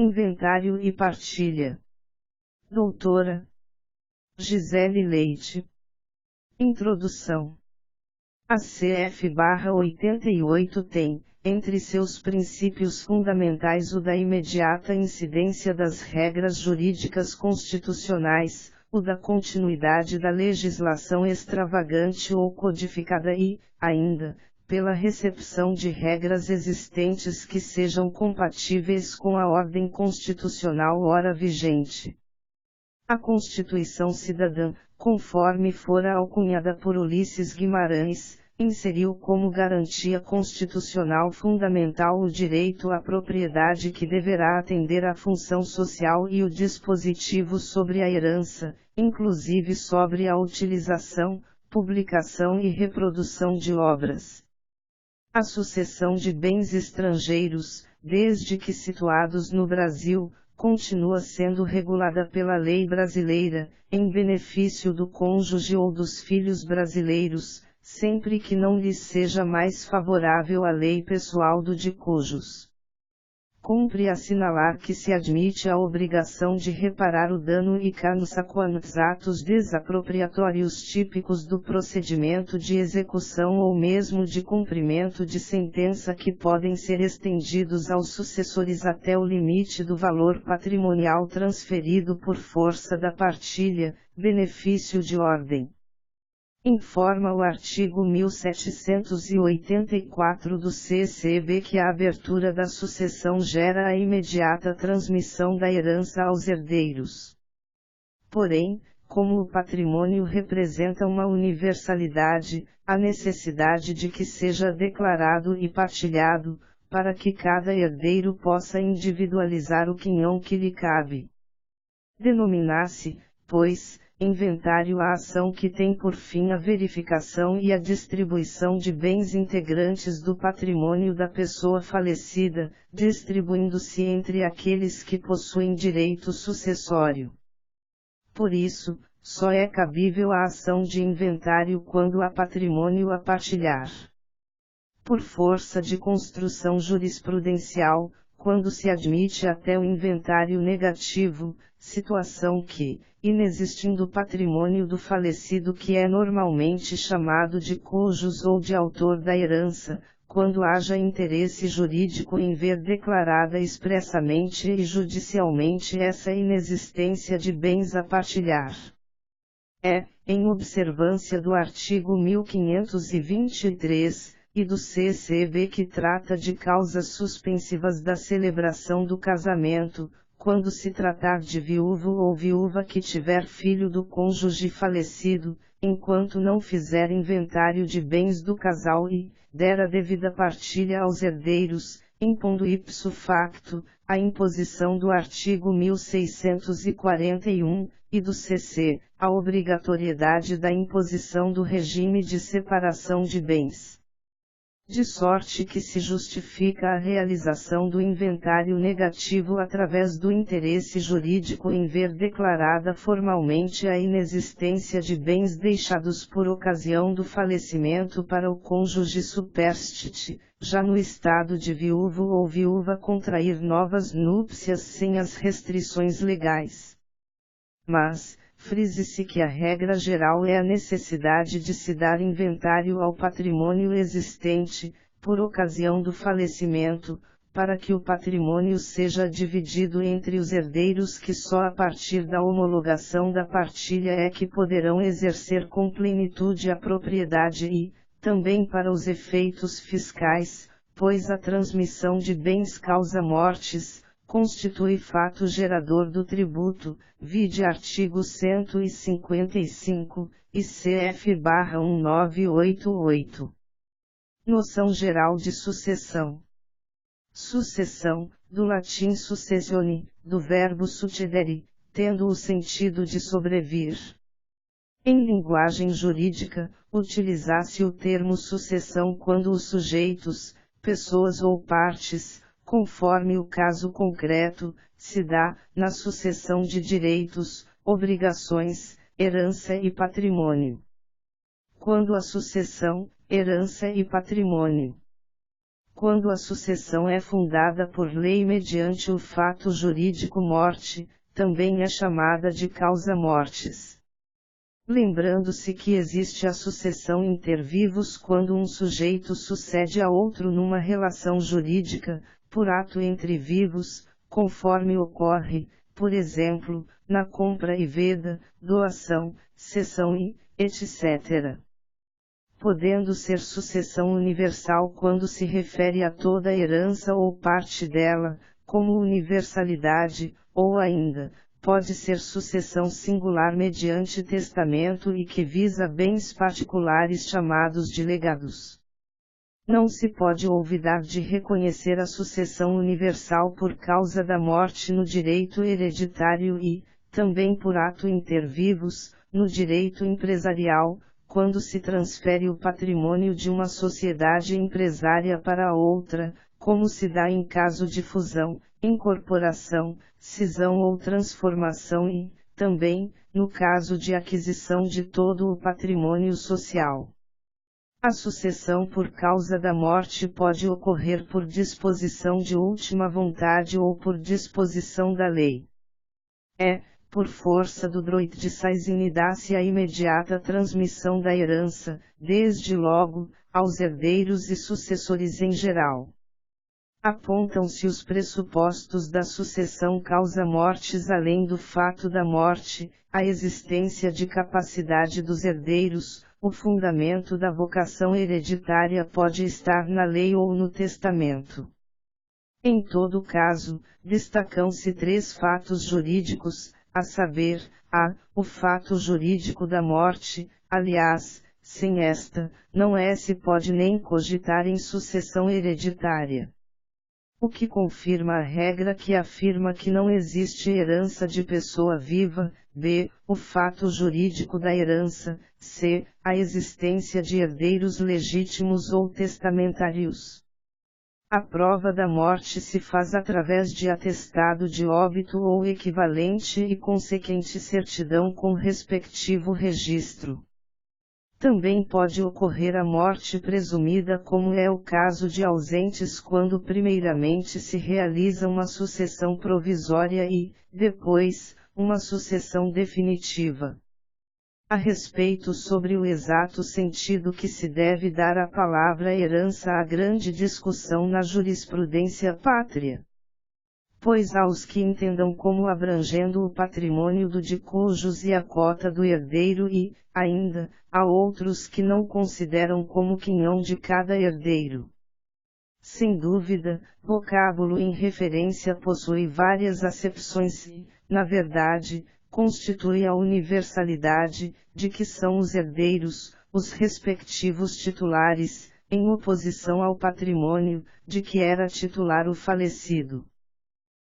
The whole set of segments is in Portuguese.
Inventário e partilha. Doutora Gisele Leite. Introdução. A CF/88 tem, entre seus princípios fundamentais, o da imediata incidência das regras jurídicas constitucionais, o da continuidade da legislação extravagante ou codificada e, ainda, pela recepção de regras existentes que sejam compatíveis com a ordem constitucional ora vigente. A Constituição Cidadã, conforme fora alcunhada por Ulisses Guimarães, inseriu como garantia constitucional fundamental o direito à propriedade que deverá atender à função social e o dispositivo sobre a herança, inclusive sobre a utilização, publicação e reprodução de obras. A sucessão de bens estrangeiros, desde que situados no Brasil, continua sendo regulada pela lei brasileira, em benefício do cônjuge ou dos filhos brasileiros, sempre que não lhes seja mais favorável a lei pessoal do de cujos. Cumpre assinalar que se admite a obrigação de reparar o dano e quantos atos desapropriatórios típicos do procedimento de execução ou mesmo de cumprimento de sentença que podem ser estendidos aos sucessores até o limite do valor patrimonial transferido por força da partilha, benefício de ordem. Informa o artigo 1784 do CCB que a abertura da sucessão gera a imediata transmissão da herança aos herdeiros. Porém, como o patrimônio representa uma universalidade, há necessidade de que seja declarado e partilhado, para que cada herdeiro possa individualizar o quinhão que lhe cabe. Denominar-se, pois, inventário a ação que tem por fim a verificação e a distribuição de bens integrantes do patrimônio da pessoa falecida, distribuindo-se entre aqueles que possuem direito sucessório. Por isso, só é cabível a ação de inventário quando há patrimônio a partilhar. Por força de construção jurisprudencial, quando se admite até o inventário negativo, situação que, inexistindo patrimônio do falecido que é normalmente chamado de cujus ou de autor da herança, quando haja interesse jurídico em ver declarada expressamente e judicialmente essa inexistência de bens a partilhar. É, em observância do artigo 1523, e do CCB que trata de causas suspensivas da celebração do casamento, quando se tratar de viúvo ou viúva que tiver filho do cônjuge falecido, enquanto não fizer inventário de bens do casal e der a devida partilha aos herdeiros, impondo ipso facto, a imposição do artigo 1641, e do CC, a obrigatoriedade da imposição do regime de separação de bens. De sorte que se justifica a realização do inventário negativo através do interesse jurídico em ver declarada formalmente a inexistência de bens deixados por ocasião do falecimento para o cônjuge superstite, já no estado de viúvo ou viúva contrair novas núpcias sem as restrições legais. Mas, frise-se que a regra geral é a necessidade de se dar inventário ao patrimônio existente, por ocasião do falecimento, para que o patrimônio seja dividido entre os herdeiros que só a partir da homologação da partilha é que poderão exercer com plenitude a propriedade e, também para os efeitos fiscais, pois a transmissão de bens causa mortes, constitui fato gerador do tributo, vide artigo 155, e CF/1988. Noção geral de sucessão. Sucessão, do latim successione, do verbo succedere, tendo o sentido de sobrevir. Em linguagem jurídica, utiliza-se o termo sucessão quando os sujeitos, pessoas ou partes, conforme o caso concreto, se dá, na sucessão de direitos, obrigações, herança e patrimônio. Quando a sucessão, herança e patrimônio quando a sucessão é fundada por lei mediante o fato jurídico morte, também é chamada de causa mortis. Lembrando-se que existe a sucessão inter vivos quando um sujeito sucede a outro numa relação jurídica, por ato entre vivos, conforme ocorre, por exemplo, na compra e venda, doação, cessão e, etc. Podendo ser sucessão universal quando se refere a toda a herança ou parte dela, como universalidade, ou ainda, pode ser sucessão singular mediante testamento e que visa bens particulares chamados de legados. Não se pode olvidar de reconhecer a sucessão universal por causa da morte no direito hereditário e, também por ato inter vivos, no direito empresarial, quando se transfere o patrimônio de uma sociedade empresária para outra, como se dá em caso de fusão, incorporação, cisão ou transformação e, também, no caso de aquisição de todo o patrimônio social. A sucessão por causa da morte pode ocorrer por disposição de última vontade ou por disposição da lei. Por força do droit de Saisin dá-se a imediata transmissão da herança, desde logo, aos herdeiros e sucessores em geral. Apontam-se os pressupostos da sucessão causa-mortis além do fato da morte, a existência de capacidade dos herdeiros, o fundamento da vocação hereditária pode estar na lei ou no testamento. Em todo caso, destacam-se 3 fatos jurídicos, a saber, o fato jurídico da morte, aliás, sem esta, não se pode nem cogitar em sucessão hereditária. O que confirma a regra que afirma que não existe herança de pessoa viva, b. o fato jurídico da herança, c. a existência de herdeiros legítimos ou testamentários. A prova da morte se faz através de atestado de óbito ou equivalente e consequente certidão com respectivo registro. Também pode ocorrer a morte presumida, como é o caso de ausentes quando primeiramente se realiza uma sucessão provisória e, depois, uma sucessão definitiva. A respeito sobre o exato sentido que se deve dar à palavra herança há grande discussão na jurisprudência pátria. Pois há os que entendam como abrangendo o patrimônio do de cujos e a cota do herdeiro e, ainda, há outros que não consideram como quinhão de cada herdeiro. Sem dúvida, vocábulo em referência possui várias acepções e, na verdade, constitui a universalidade, de que são os herdeiros, os respectivos titulares, em oposição ao patrimônio, de que era titular o falecido.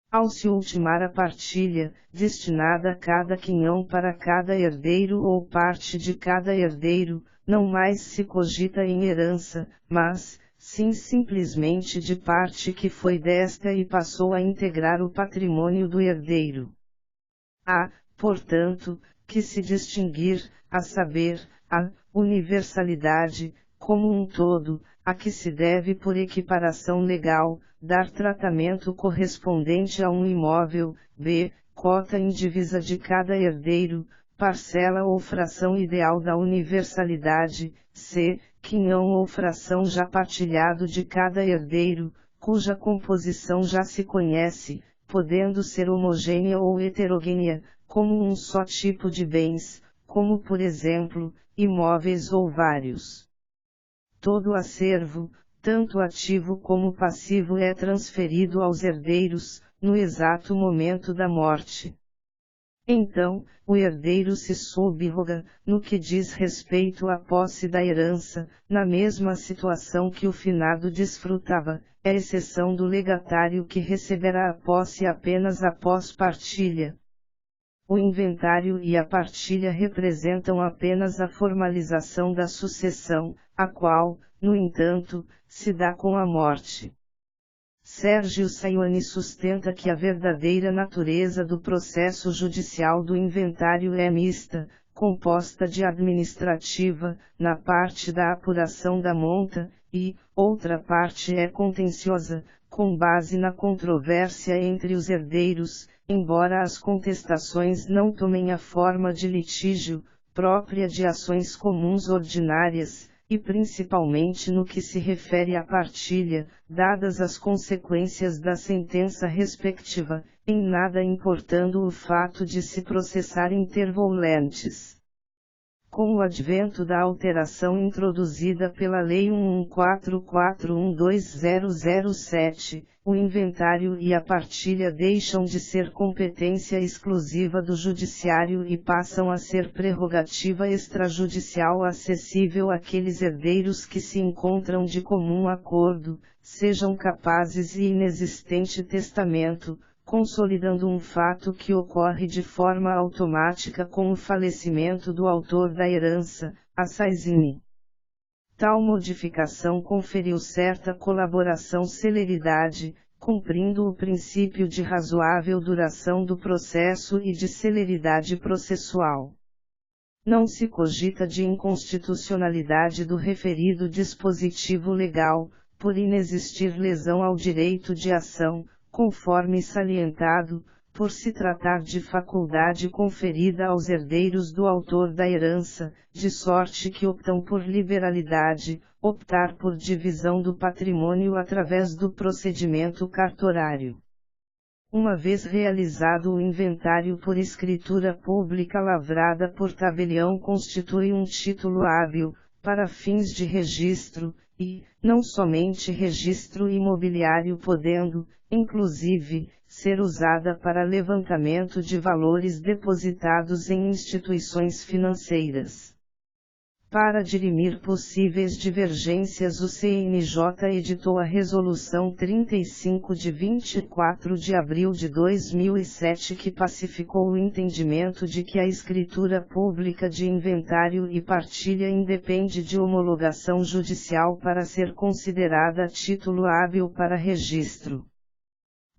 Ao se ultimar a partilha, destinada a cada quinhão para cada herdeiro ou parte de cada herdeiro, não mais se cogita em herança, mas, sim simplesmente de parte que foi desta e passou a integrar o patrimônio do herdeiro. Portanto, que se distinguir, a saber, a universalidade, como um todo, a que se deve por equiparação legal, dar tratamento correspondente a um imóvel, b. cota indivisa de cada herdeiro, parcela ou fração ideal da universalidade, c. quinhão ou fração já partilhado de cada herdeiro, cuja composição já se conhece, podendo ser homogênea ou heterogênea, como um só tipo de bens, como por exemplo, imóveis ou vários. Todo o acervo, tanto ativo como passivo, é transferido aos herdeiros, no exato momento da morte. Então, o herdeiro se subroga, no que diz respeito à posse da herança, na mesma situação que o finado desfrutava, à exceção do legatário que receberá a posse apenas após partilha. O inventário e a partilha representam apenas a formalização da sucessão, a qual, no entanto, se dá com a morte. Sérgio Saione sustenta que a verdadeira natureza do processo judicial do inventário é mista, composta de administrativa, na parte da apuração da monta, e outra parte é contenciosa, com base na controvérsia entre os herdeiros, embora as contestações não tomem a forma de litígio, própria de ações comuns ordinárias, e principalmente no que se refere à partilha, dadas as consequências da sentença respectiva, em nada importando o fato de se processar intervolentes. Com o advento da alteração introduzida pela Lei 1144120007, o inventário e a partilha deixam de ser competência exclusiva do Judiciário e passam a ser prerrogativa extrajudicial acessível àqueles herdeiros que se encontram de comum acordo, sejam capazes e inexistente testamento, consolidando um fato que ocorre de forma automática com o falecimento do autor da herança, assassine. Tal modificação conferiu certa celeridade, cumprindo o princípio de razoável duração do processo e de celeridade processual. Não se cogita de inconstitucionalidade do referido dispositivo legal, por inexistir lesão ao direito de ação, conforme salientado, por se tratar de faculdade conferida aos herdeiros do autor da herança, de sorte que optam por liberalidade, optar por divisão do patrimônio através do procedimento cartorário. Uma vez realizado o inventário por escritura pública lavrada por tabelião constitui um título hábil, para fins de registro, e, não somente registro imobiliário podendo, inclusive, ser usada para levantamento de valores depositados em instituições financeiras. Para dirimir possíveis divergências, o CNJ editou a Resolução 35 de 24 de abril de 2007 que pacificou o entendimento de que a escritura pública de inventário e partilha independe de homologação judicial para ser considerada título hábil para registro.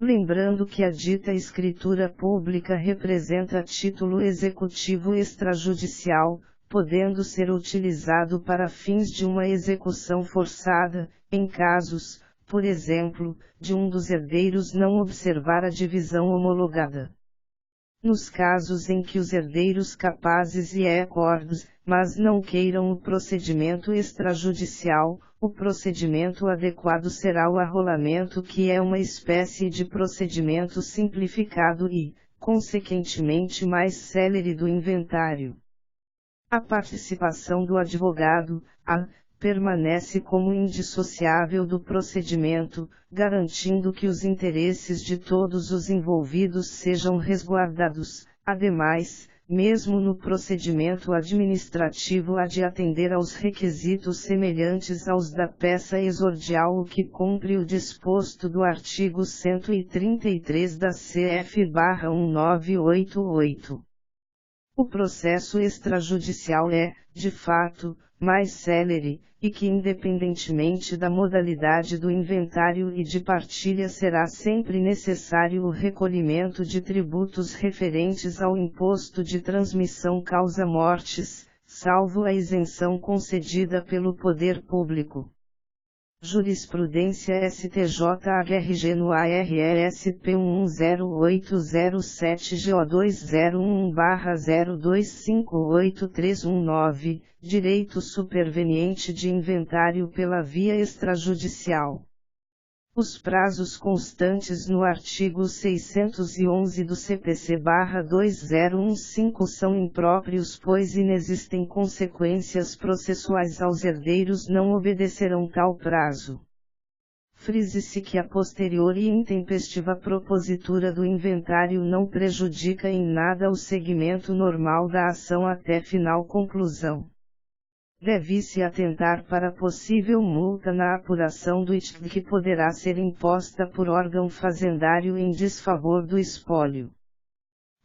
Lembrando que a dita escritura pública representa título executivo extrajudicial, podendo ser utilizado para fins de uma execução forçada, em casos, por exemplo, de um dos herdeiros não observar a divisão homologada. Nos casos em que os herdeiros capazes e acordos, mas não queiram o procedimento extrajudicial, o procedimento adequado será o arrolamento, que é uma espécie de procedimento simplificado e, consequentemente, mais célere do inventário. A participação do advogado, permanece como indissociável do procedimento, garantindo que os interesses de todos os envolvidos sejam resguardados. Ademais, mesmo no procedimento administrativo há de atender aos requisitos semelhantes aos da peça exordial, o que cumpre o disposto do artigo 133 da CF/1988. O processo extrajudicial é, de fato, mais célere, e que independentemente da modalidade do inventário e de partilha será sempre necessário o recolhimento de tributos referentes ao imposto de transmissão causa-mortes, salvo a isenção concedida pelo poder público. Jurisprudência STJ-ARG no ARESP 10807G2011-02583119, direito superveniente de inventário pela via extrajudicial. Os prazos constantes no artigo 611 do CPC/2015 são impróprios, pois inexistem consequências processuais aos herdeiros não obedecerão tal prazo. Frise-se que a posterior e intempestiva propositura do inventário não prejudica em nada o segmento normal da ação até final conclusão. Deve-se atentar para possível multa na apuração do ITC que poderá ser imposta por órgão fazendário em desfavor do espólio.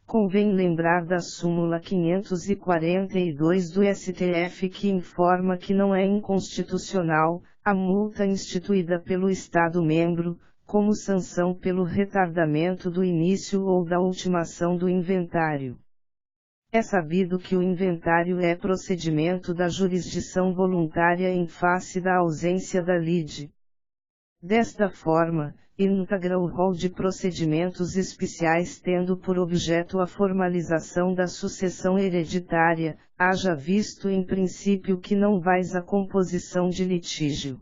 Convém lembrar da súmula 542 do STF que informa que não é inconstitucional a multa instituída pelo Estado-membro, como sanção pelo retardamento do início ou da ultimação do inventário. É sabido que o inventário é procedimento da jurisdição voluntária em face da ausência da lide. Desta forma, integra o rol de procedimentos especiais tendo por objeto a formalização da sucessão hereditária, haja visto em princípio que não vais à composição de litígio.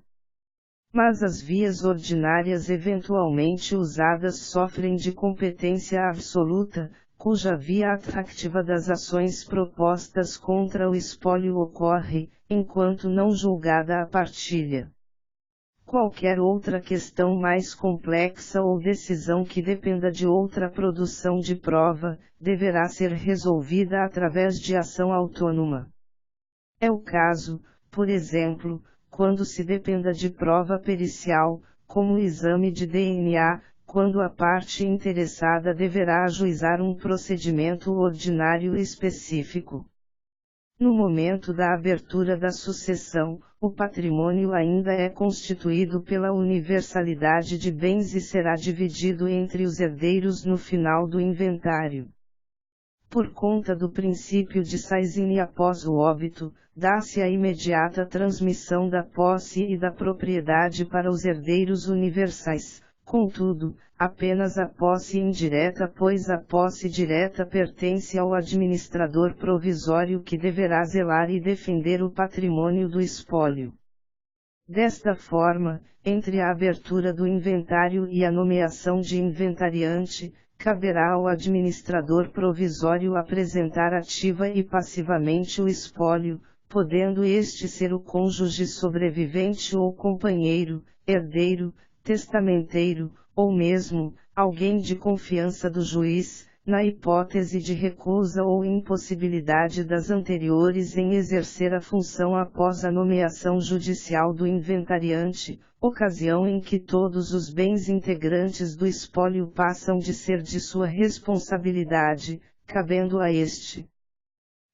Mas as vias ordinárias eventualmente usadas sofrem de competência absoluta, cuja via atractiva das ações propostas contra o espólio ocorre, enquanto não julgada a partilha. Qualquer outra questão mais complexa ou decisão que dependa de outra produção de prova, deverá ser resolvida através de ação autônoma. É o caso, por exemplo, quando se dependa de prova pericial, como o exame de DNA, quando a parte interessada deverá ajuizar um procedimento ordinário específico. No momento da abertura da sucessão, o patrimônio ainda é constituído pela universalidade de bens e será dividido entre os herdeiros no final do inventário. Por conta do princípio de Saisine após o óbito, dá-se a imediata transmissão da posse e da propriedade para os herdeiros universais. Contudo, apenas a posse indireta, pois a posse direta pertence ao administrador provisório que deverá zelar e defender o patrimônio do espólio. Desta forma, entre a abertura do inventário e a nomeação de inventariante, caberá ao administrador provisório apresentar ativa e passivamente o espólio, podendo este ser o cônjuge sobrevivente ou companheiro, herdeiro, testamenteiro, ou mesmo, alguém de confiança do juiz, na hipótese de recusa ou impossibilidade das anteriores em exercer a função após a nomeação judicial do inventariante, ocasião em que todos os bens integrantes do espólio passam de ser de sua responsabilidade, cabendo a este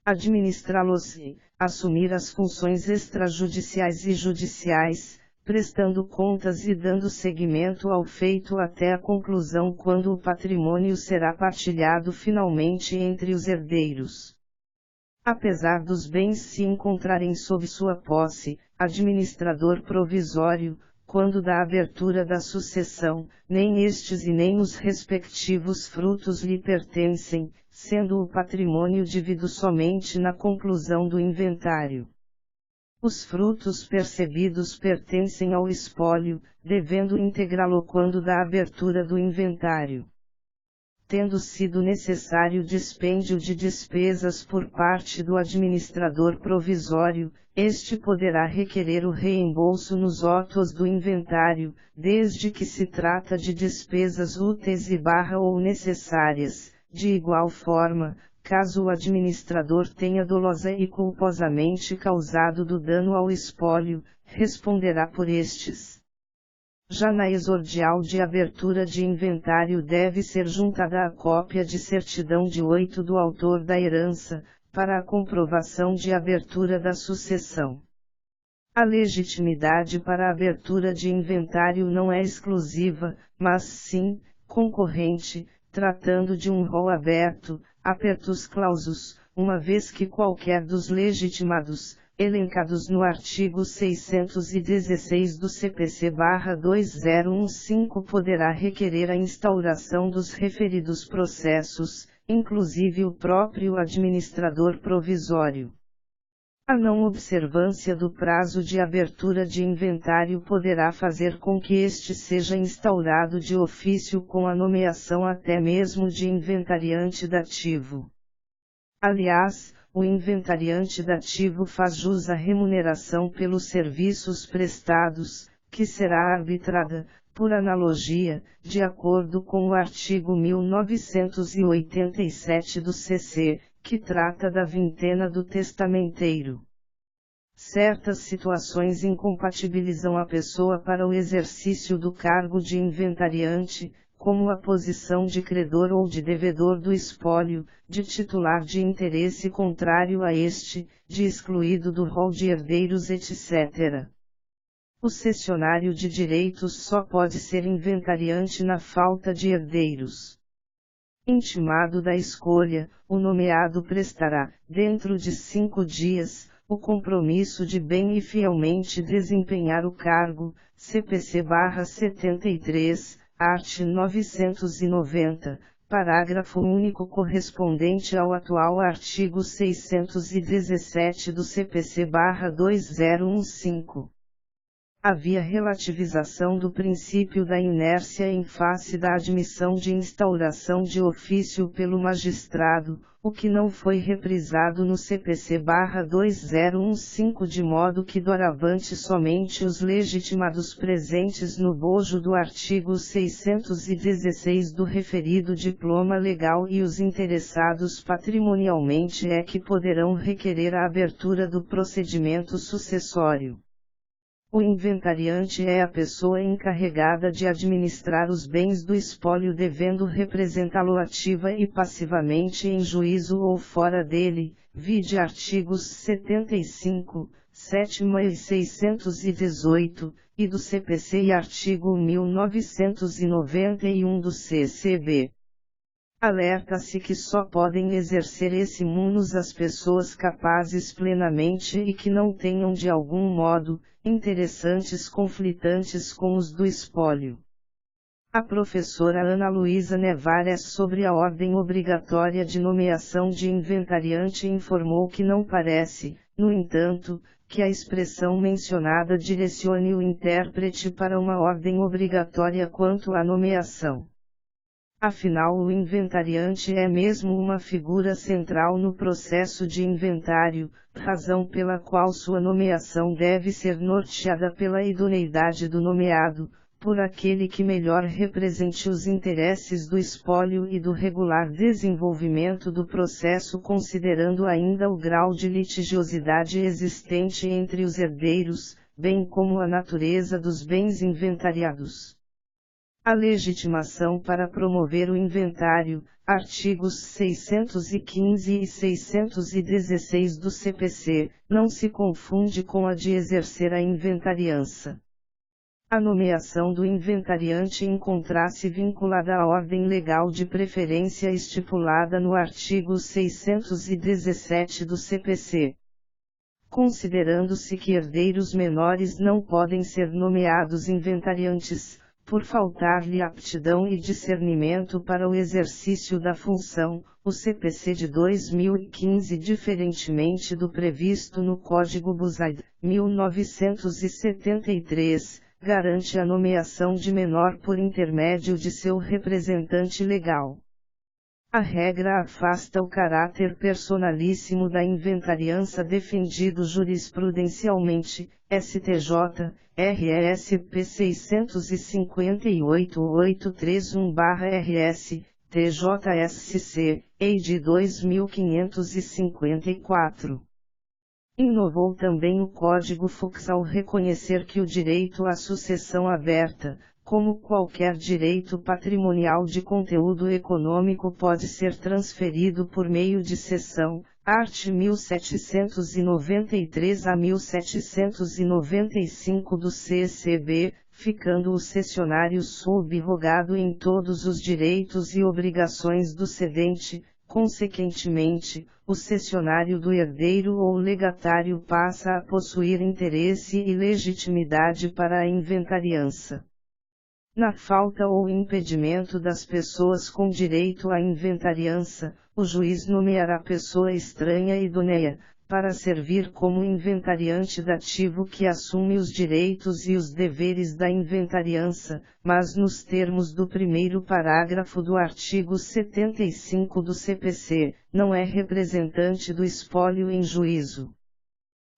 administrá-los e assumir as funções extrajudiciais e judiciais, prestando contas e dando seguimento ao feito até a conclusão quando o patrimônio será partilhado finalmente entre os herdeiros. Apesar dos bens se encontrarem sob sua posse, administrador provisório, quando da abertura da sucessão, nem estes e nem os respectivos frutos lhe pertencem, sendo o patrimônio devido somente na conclusão do inventário. Os frutos percebidos pertencem ao espólio, devendo integrá-lo quando da abertura do inventário. Tendo sido necessário dispêndio de despesas por parte do administrador provisório, este poderá requerer o reembolso nos autos do inventário, desde que se trata de despesas úteis ou necessárias. De igual forma, caso o administrador tenha dolosa e culposamente causado do dano ao espólio, responderá por estes. Já na exordial de abertura de inventário deve ser juntada a cópia de certidão de óbito do autor da herança, para a comprovação de abertura da sucessão. A legitimidade para a abertura de inventário não é exclusiva, mas sim, concorrente, tratando de um rol aberto, apertus clausus, uma vez que qualquer dos legitimados, elencados no artigo 616 do CPC/2015 poderá requerer a instauração dos referidos processos, inclusive o próprio administrador provisório. A não observância do prazo de abertura de inventário poderá fazer com que este seja instaurado de ofício com a nomeação até mesmo de inventariante dativo. Aliás, o inventariante dativo faz jus à remuneração pelos serviços prestados, que será arbitrada, por analogia, de acordo com o artigo 1987 do CC, que trata da vintena do testamenteiro. Certas situações incompatibilizam a pessoa para o exercício do cargo de inventariante, como a posição de credor ou de devedor do espólio, de titular de interesse contrário a este, de excluído do rol de herdeiros, etc. O cessionário de direitos só pode ser inventariante na falta de herdeiros. Intimado da escolha, o nomeado prestará, dentro de 5 dias, o compromisso de bem e fielmente desempenhar o cargo, CPC/73, art. 990, parágrafo único correspondente ao atual artigo 617 do CPC/2015. Havia relativização do princípio da inércia em face da admissão de instauração de ofício pelo magistrado, o que não foi reprisado no CPC/2015 de modo que doravante somente os legitimados presentes no bojo do artigo 616 do referido diploma legal e os interessados patrimonialmente é que poderão requerer a abertura do procedimento sucessório. O inventariante é a pessoa encarregada de administrar os bens do espólio devendo representá-lo ativa e passivamente em juízo ou fora dele, vide artigos 75, 7ª e 618, e do CPC e artigo 1991 do CCB. Alerta-se que só podem exercer esse munus as pessoas capazes plenamente e que não tenham de algum modo, interessantes conflitantes com os do espólio. A professora Ana Luísa Nevares sobre a ordem obrigatória de nomeação de inventariante informou que não parece, no entanto, que a expressão mencionada direcione o intérprete para uma ordem obrigatória quanto à nomeação. Afinal, o inventariante é mesmo uma figura central no processo de inventário, razão pela qual sua nomeação deve ser norteada pela idoneidade do nomeado, por aquele que melhor represente os interesses do espólio e do regular desenvolvimento do processo, considerando ainda o grau de litigiosidade existente entre os herdeiros, bem como a natureza dos bens inventariados. A legitimação para promover o inventário, artigos 615 e 616 do CPC, não se confunde com a de exercer a inventariança. A nomeação do inventariante encontra-se vinculada à ordem legal de preferência estipulada no artigo 617 do CPC. Considerando-se que herdeiros menores não podem ser nomeados inventariantes, por faltar-lhe aptidão e discernimento para o exercício da função, o CPC de 2015, diferentemente do previsto no Código Buzaide, 1973, garante a nomeação de menor por intermédio de seu representante legal. A regra afasta o caráter personalíssimo da inventariança defendido jurisprudencialmente, STJ, RESP 658-831/RS, TJSC, EID 2554. Inovou também o Código Fux ao reconhecer que o direito à sucessão aberta, como qualquer direito patrimonial de conteúdo econômico, pode ser transferido por meio de cessão, art. 1793 a 1795 do CCB, ficando o cessionário subrogado em todos os direitos e obrigações do cedente. Consequentemente, o cessionário do herdeiro ou legatário passa a possuir interesse e legitimidade para a inventariança. Na falta ou impedimento das pessoas com direito à inventariança, o juiz nomeará pessoa estranha idônea, para servir como inventariante dativo que assume os direitos e os deveres da inventariança, mas nos termos do primeiro parágrafo do artigo 75 do CPC, não é representante do espólio em juízo.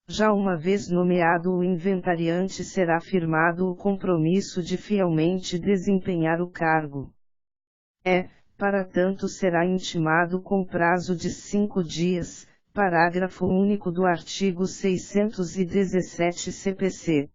Já uma vez nomeado o inventariante, será firmado o compromisso de fielmente desempenhar o cargo. Para tanto será intimado com prazo de 5 dias, parágrafo único do artigo 617 CPC.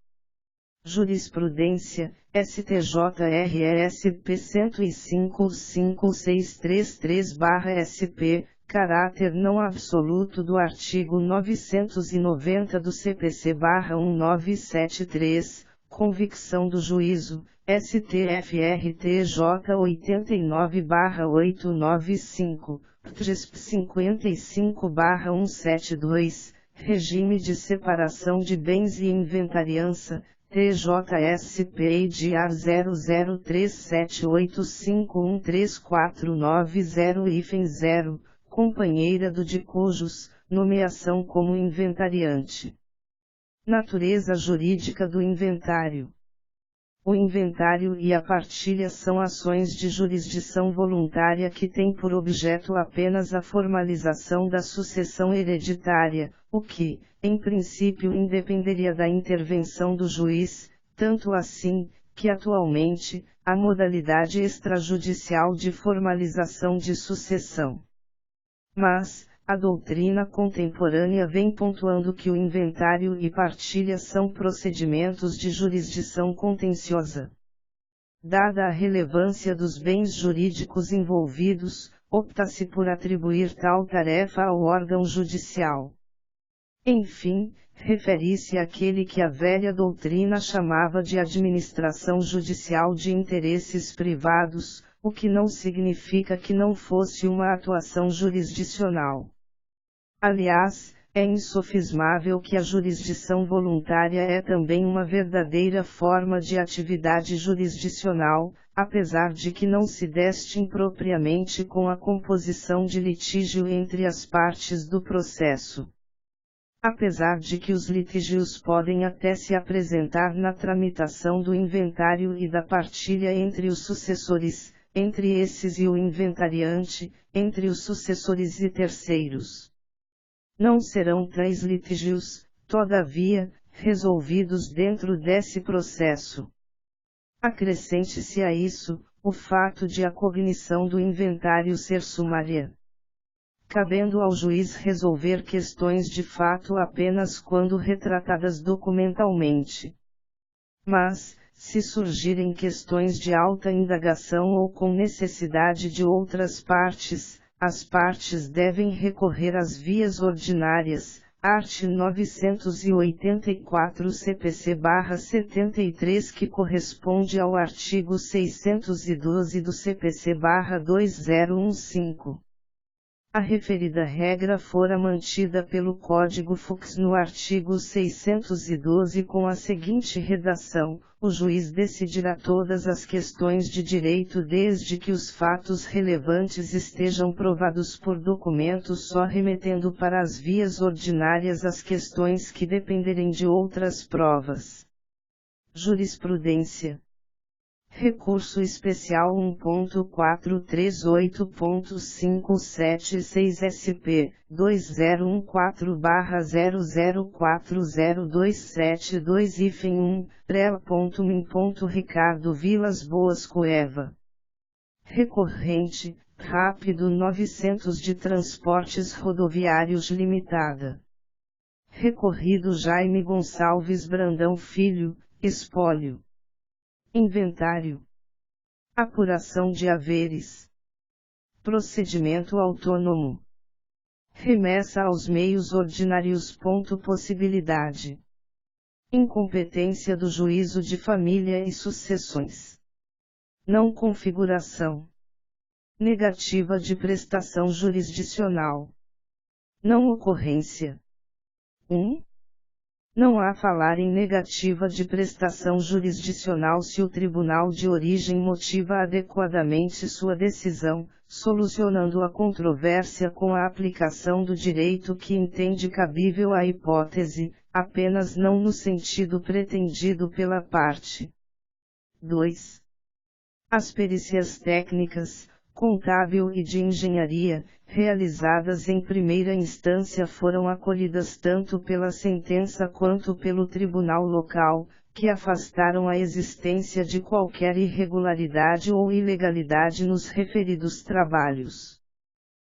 Jurisprudência, STJ-RESP 105.5633/SP, caráter não absoluto do artigo 990 do CPC/1973, Convicção do juízo, STF-RTJ 89/895, TRESP 55/172, Regime de Separação de Bens e Inventariança, TJSP-IDA 003785134990, companheira do de cujos, nomeação como inventariante. Natureza jurídica do inventário. O inventário e a partilha são ações de jurisdição voluntária que têm por objeto apenas a formalização da sucessão hereditária, o que, em princípio, independeria da intervenção do juiz, tanto assim, que atualmente, há modalidade extrajudicial de formalização de sucessão. Mas, a doutrina contemporânea vem pontuando que o inventário e partilha são procedimentos de jurisdição contenciosa. Dada a relevância dos bens jurídicos envolvidos, opta-se por atribuir tal tarefa ao órgão judicial. Enfim, refere-se àquele que a velha doutrina chamava de administração judicial de interesses privados, o que não significa que não fosse uma atuação jurisdicional. Aliás, é insofismável que a jurisdição voluntária é também uma verdadeira forma de atividade jurisdicional, apesar de que não se destine propriamente com a composição de litígio entre as partes do processo. Apesar de que os litígios podem até se apresentar na tramitação do inventário e da partilha entre os sucessores, entre esses e o inventariante, entre os sucessores e terceiros. Não serão tais litígios, todavia, resolvidos dentro desse processo. Acrescente-se a isso, o fato de a cognição do inventário ser sumária, cabendo ao juiz resolver questões de fato apenas quando retratadas documentalmente. Mas, se surgirem questões de alta indagação ou com necessidade de outras partes, as partes devem recorrer às vias ordinárias, art. 984 CPC/73, que corresponde ao artigo 612 do CPC/2015. A referida regra fora mantida pelo Código Fux no artigo 612 com a seguinte redação: o juiz decidirá todas as questões de direito desde que os fatos relevantes estejam provados por documentos, só remetendo para as vias ordinárias as questões que dependerem de outras provas. Jurisprudência. Recurso Especial 1.438.576 SP, 2014/00402722-1, Prela.min. Vilas Boas Coeva. Recorrente, Rápido 900 de Transportes Rodoviários Limitada. Recorrido Jaime Gonçalves Brandão Filho, espólio. Inventário. Apuração de haveres. Procedimento autônomo. Remessa aos meios ordinários. Possibilidade. Incompetência do juízo de família e sucessões. Não configuração. Negativa de prestação jurisdicional. Não ocorrência. 1. Não há falar em negativa de prestação jurisdicional se o tribunal de origem motiva adequadamente sua decisão, solucionando a controvérsia com a aplicação do direito que entende cabível à hipótese, apenas não no sentido pretendido pela parte. 2. As perícias técnicas, contábil e de engenharia, realizadas em primeira instância foram acolhidas tanto pela sentença quanto pelo tribunal local, que afastaram a existência de qualquer irregularidade ou ilegalidade nos referidos trabalhos.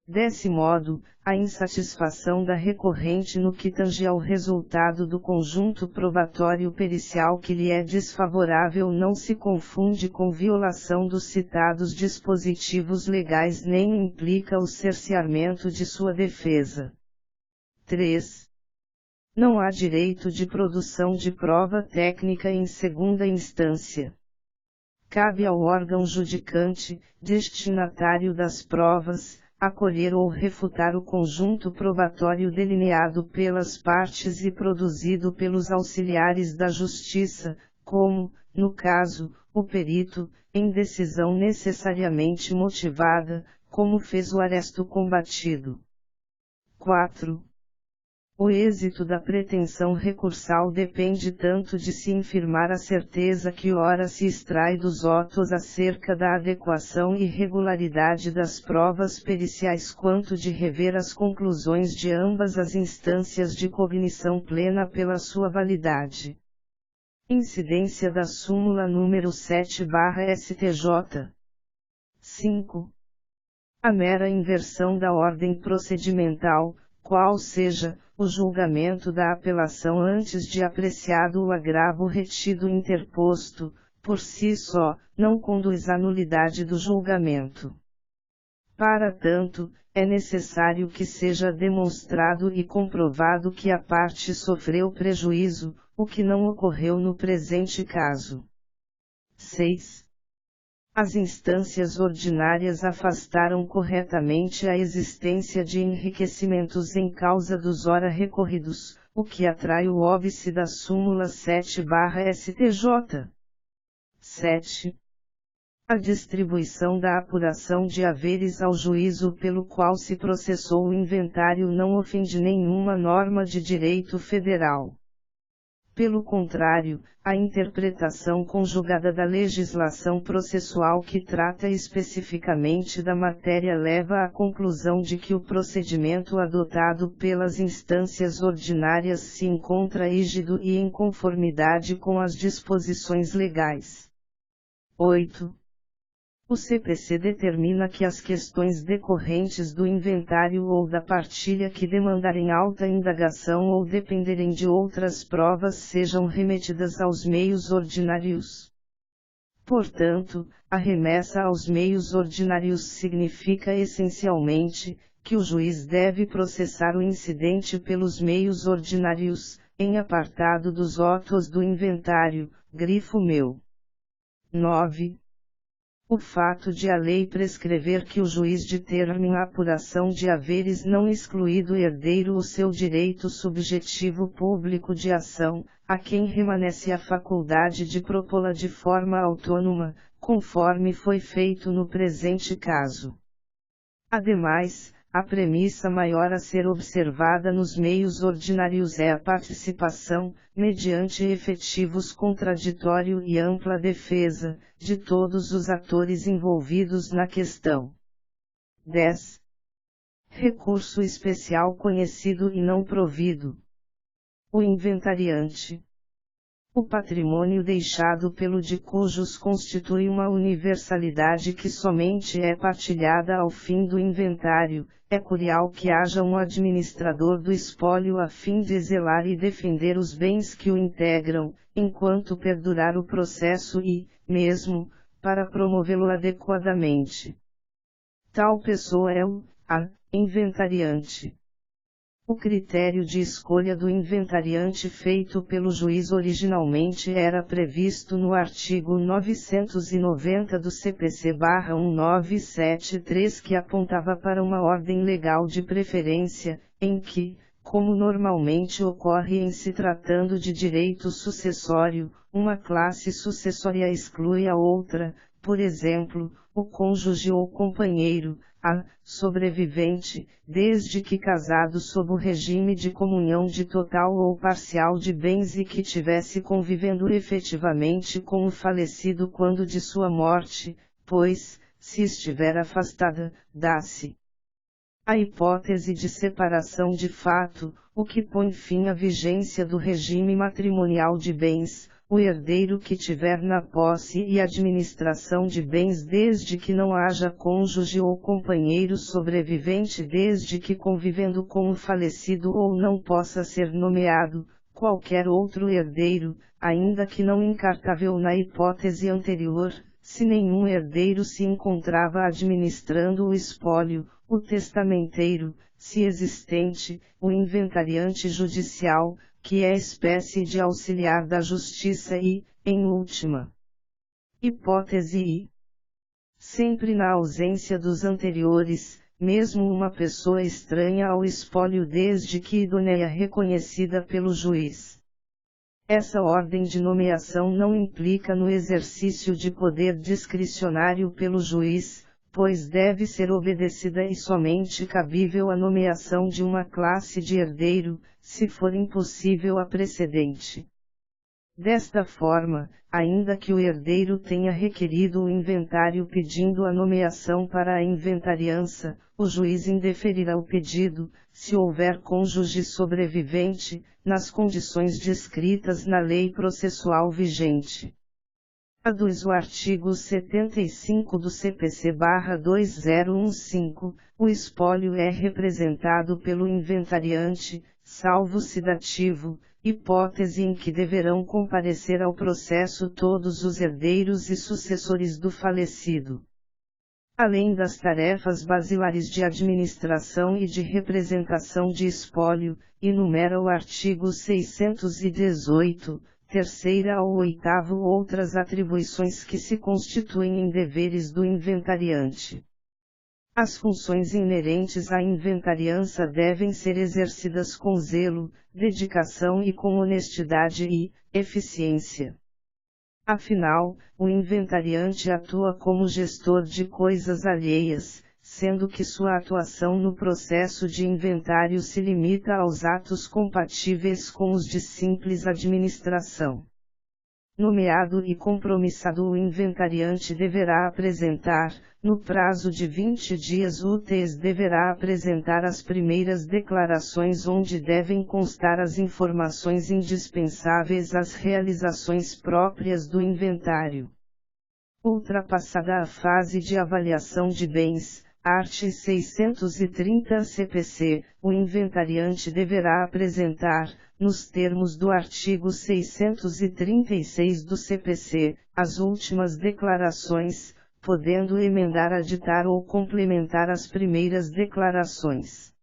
Desse modo, a insatisfação da recorrente no que tange ao resultado do conjunto probatório pericial que lhe é desfavorável não se confunde com violação dos citados dispositivos legais nem implica o cerceamento de sua defesa. 3. Não há direito de produção de prova técnica em segunda instância. Cabe ao órgão judicante, destinatário das provas, acolher ou refutar o conjunto probatório delineado pelas partes e produzido pelos auxiliares da justiça, como, no caso, o perito, em decisão necessariamente motivada, como fez o aresto combatido. 4. O êxito da pretensão recursal depende tanto de se infirmar a certeza que ora se extrai dos autos acerca da adequação e regularidade das provas periciais quanto de rever as conclusões de ambas as instâncias de cognição plena pela sua validade. Incidência da súmula número 7/STJ. 5. A mera inversão da ordem procedimental, qual seja, o julgamento da apelação antes de apreciado o agravo retido interposto, por si só, não conduz à nulidade do julgamento. Para tanto, é necessário que seja demonstrado e comprovado que a parte sofreu prejuízo, o que não ocorreu no presente caso. 6. As instâncias ordinárias afastaram corretamente a existência de enriquecimentos em causa dos ora recorridos, o que atrai o óbice da súmula 7/STJ. 7. A distribuição da apuração de haveres ao juízo pelo qual se processou o inventário não ofende nenhuma norma de direito federal. Pelo contrário, a interpretação conjugada da legislação processual que trata especificamente da matéria leva à conclusão de que o procedimento adotado pelas instâncias ordinárias se encontra rígido e em conformidade com as disposições legais. 8. O CPC determina que as questões decorrentes do inventário ou da partilha que demandarem alta indagação ou dependerem de outras provas sejam remetidas aos meios ordinários. Portanto, a remessa aos meios ordinários significa essencialmente que o juiz deve processar o incidente pelos meios ordinários, em apartado dos autos do inventário, grifo meu. 9. O fato de a lei prescrever que o juiz determine a apuração de haveres não exclui do herdeiro o seu direito subjetivo público de ação, a quem remanesce a faculdade de propô-la de forma autônoma, conforme foi feito no presente caso. Ademais, a premissa maior a ser observada nos meios ordinários é a participação, mediante efetivos contraditório e ampla defesa, de todos os atores envolvidos na questão. 10. Recurso especial conhecido e não provido. O inventariante. O patrimônio deixado pelo de cujos constitui uma universalidade que somente é partilhada ao fim do inventário. É curial que haja um administrador do espólio a fim de zelar e defender os bens que o integram, enquanto perdurar o processo e, mesmo, para promovê-lo adequadamente. Tal pessoa é o inventariante. O critério de escolha do inventariante feito pelo juiz originalmente era previsto no artigo 990 do CPC/1973, que apontava para uma ordem legal de preferência, em que, como normalmente ocorre em se tratando de direito sucessório, uma classe sucessória exclui a outra, por exemplo, o cônjuge ou companheiro, sobrevivente, desde que casado sob o regime de comunhão de total ou parcial de bens e que tivesse convivendo efetivamente com o falecido quando de sua morte, pois, se estiver afastada, dá-se a hipótese de separação de fato, o que põe fim à vigência do regime matrimonial de bens. O herdeiro que tiver na posse e administração de bens desde que não haja cônjuge ou companheiro sobrevivente desde que convivendo com o falecido ou não possa ser nomeado, qualquer outro herdeiro, ainda que não encartável na hipótese anterior, Se nenhum herdeiro se encontrava administrando o espólio, o testamenteiro, se existente, o inventariante judicial, que é espécie de auxiliar da justiça e, em última hipótese sempre na ausência dos anteriores, mesmo uma pessoa estranha ao espólio desde que idoneia reconhecida pelo juiz. Essa ordem de nomeação não implica no exercício de poder discricionário pelo juiz, pois deve ser obedecida e somente cabível a nomeação de uma classe de herdeiro, se for impossível a precedente. Desta forma, ainda que o herdeiro tenha requerido o inventário pedindo a nomeação para a inventariança, o juiz indeferirá o pedido, se houver cônjuge sobrevivente, nas condições descritas na lei processual vigente. Aduz o artigo 75 do CPC/2015, o espólio é representado pelo inventariante, salvo se dativo, hipótese em que deverão comparecer ao processo todos os herdeiros e sucessores do falecido. Além das tarefas basilares de administração e de representação de espólio, enumera o artigo 618, terceira ao oitavo outras atribuições que se constituem em deveres do inventariante. As funções inerentes à inventariança devem ser exercidas com zelo, dedicação e com honestidade e eficiência. Afinal, o inventariante atua como gestor de coisas alheias, sendo que sua atuação no processo de inventário se limita aos atos compatíveis com os de simples administração. Nomeado e compromissado, o inventariante deverá apresentar, no prazo de 20 dias úteis deverá apresentar as primeiras declarações onde devem constar as informações indispensáveis às realizações próprias do inventário. Ultrapassada a fase de avaliação de bens, art. 630 CPC, o inventariante deverá apresentar, nos termos do artigo 636 do CPC, as últimas declarações, podendo emendar, aditar ou complementar as primeiras declarações.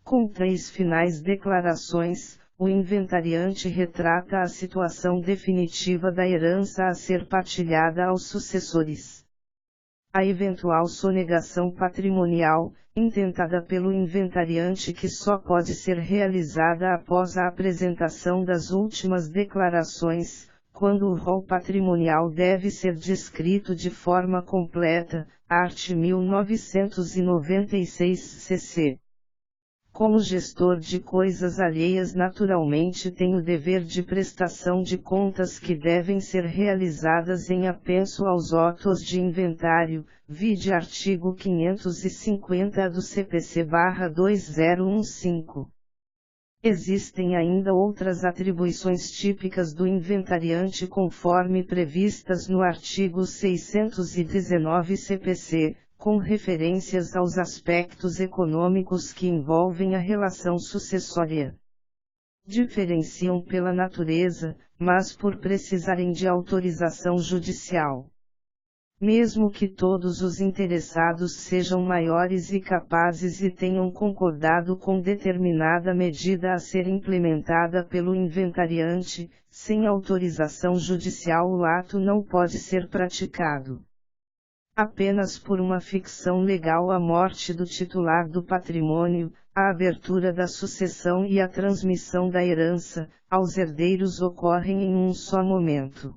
Com 3 finais declarações, o inventariante retrata a situação definitiva da herança a ser partilhada aos sucessores. A eventual sonegação patrimonial, intentada pelo inventariante, que só pode ser realizada após a apresentação das últimas declarações, quando o rol patrimonial deve ser descrito de forma completa, art. 1996 CC. Como gestor de coisas alheias, naturalmente tem o dever de prestação de contas que devem ser realizadas em apenso aos autos de inventário, vide artigo 550 do CPC/2015. Existem ainda outras atribuições típicas do inventariante conforme previstas no artigo 619 CPC, com referências aos aspectos econômicos que envolvem a relação sucessória. Diferenciam pela natureza, mas por precisarem de autorização judicial. Mesmo que todos os interessados sejam maiores e capazes e tenham concordado com determinada medida a ser implementada pelo inventariante, sem autorização judicial o ato não pode ser praticado. Apenas por uma ficção legal, a morte do titular do patrimônio, a abertura da sucessão e a transmissão da herança, aos herdeiros ocorrem em um só momento.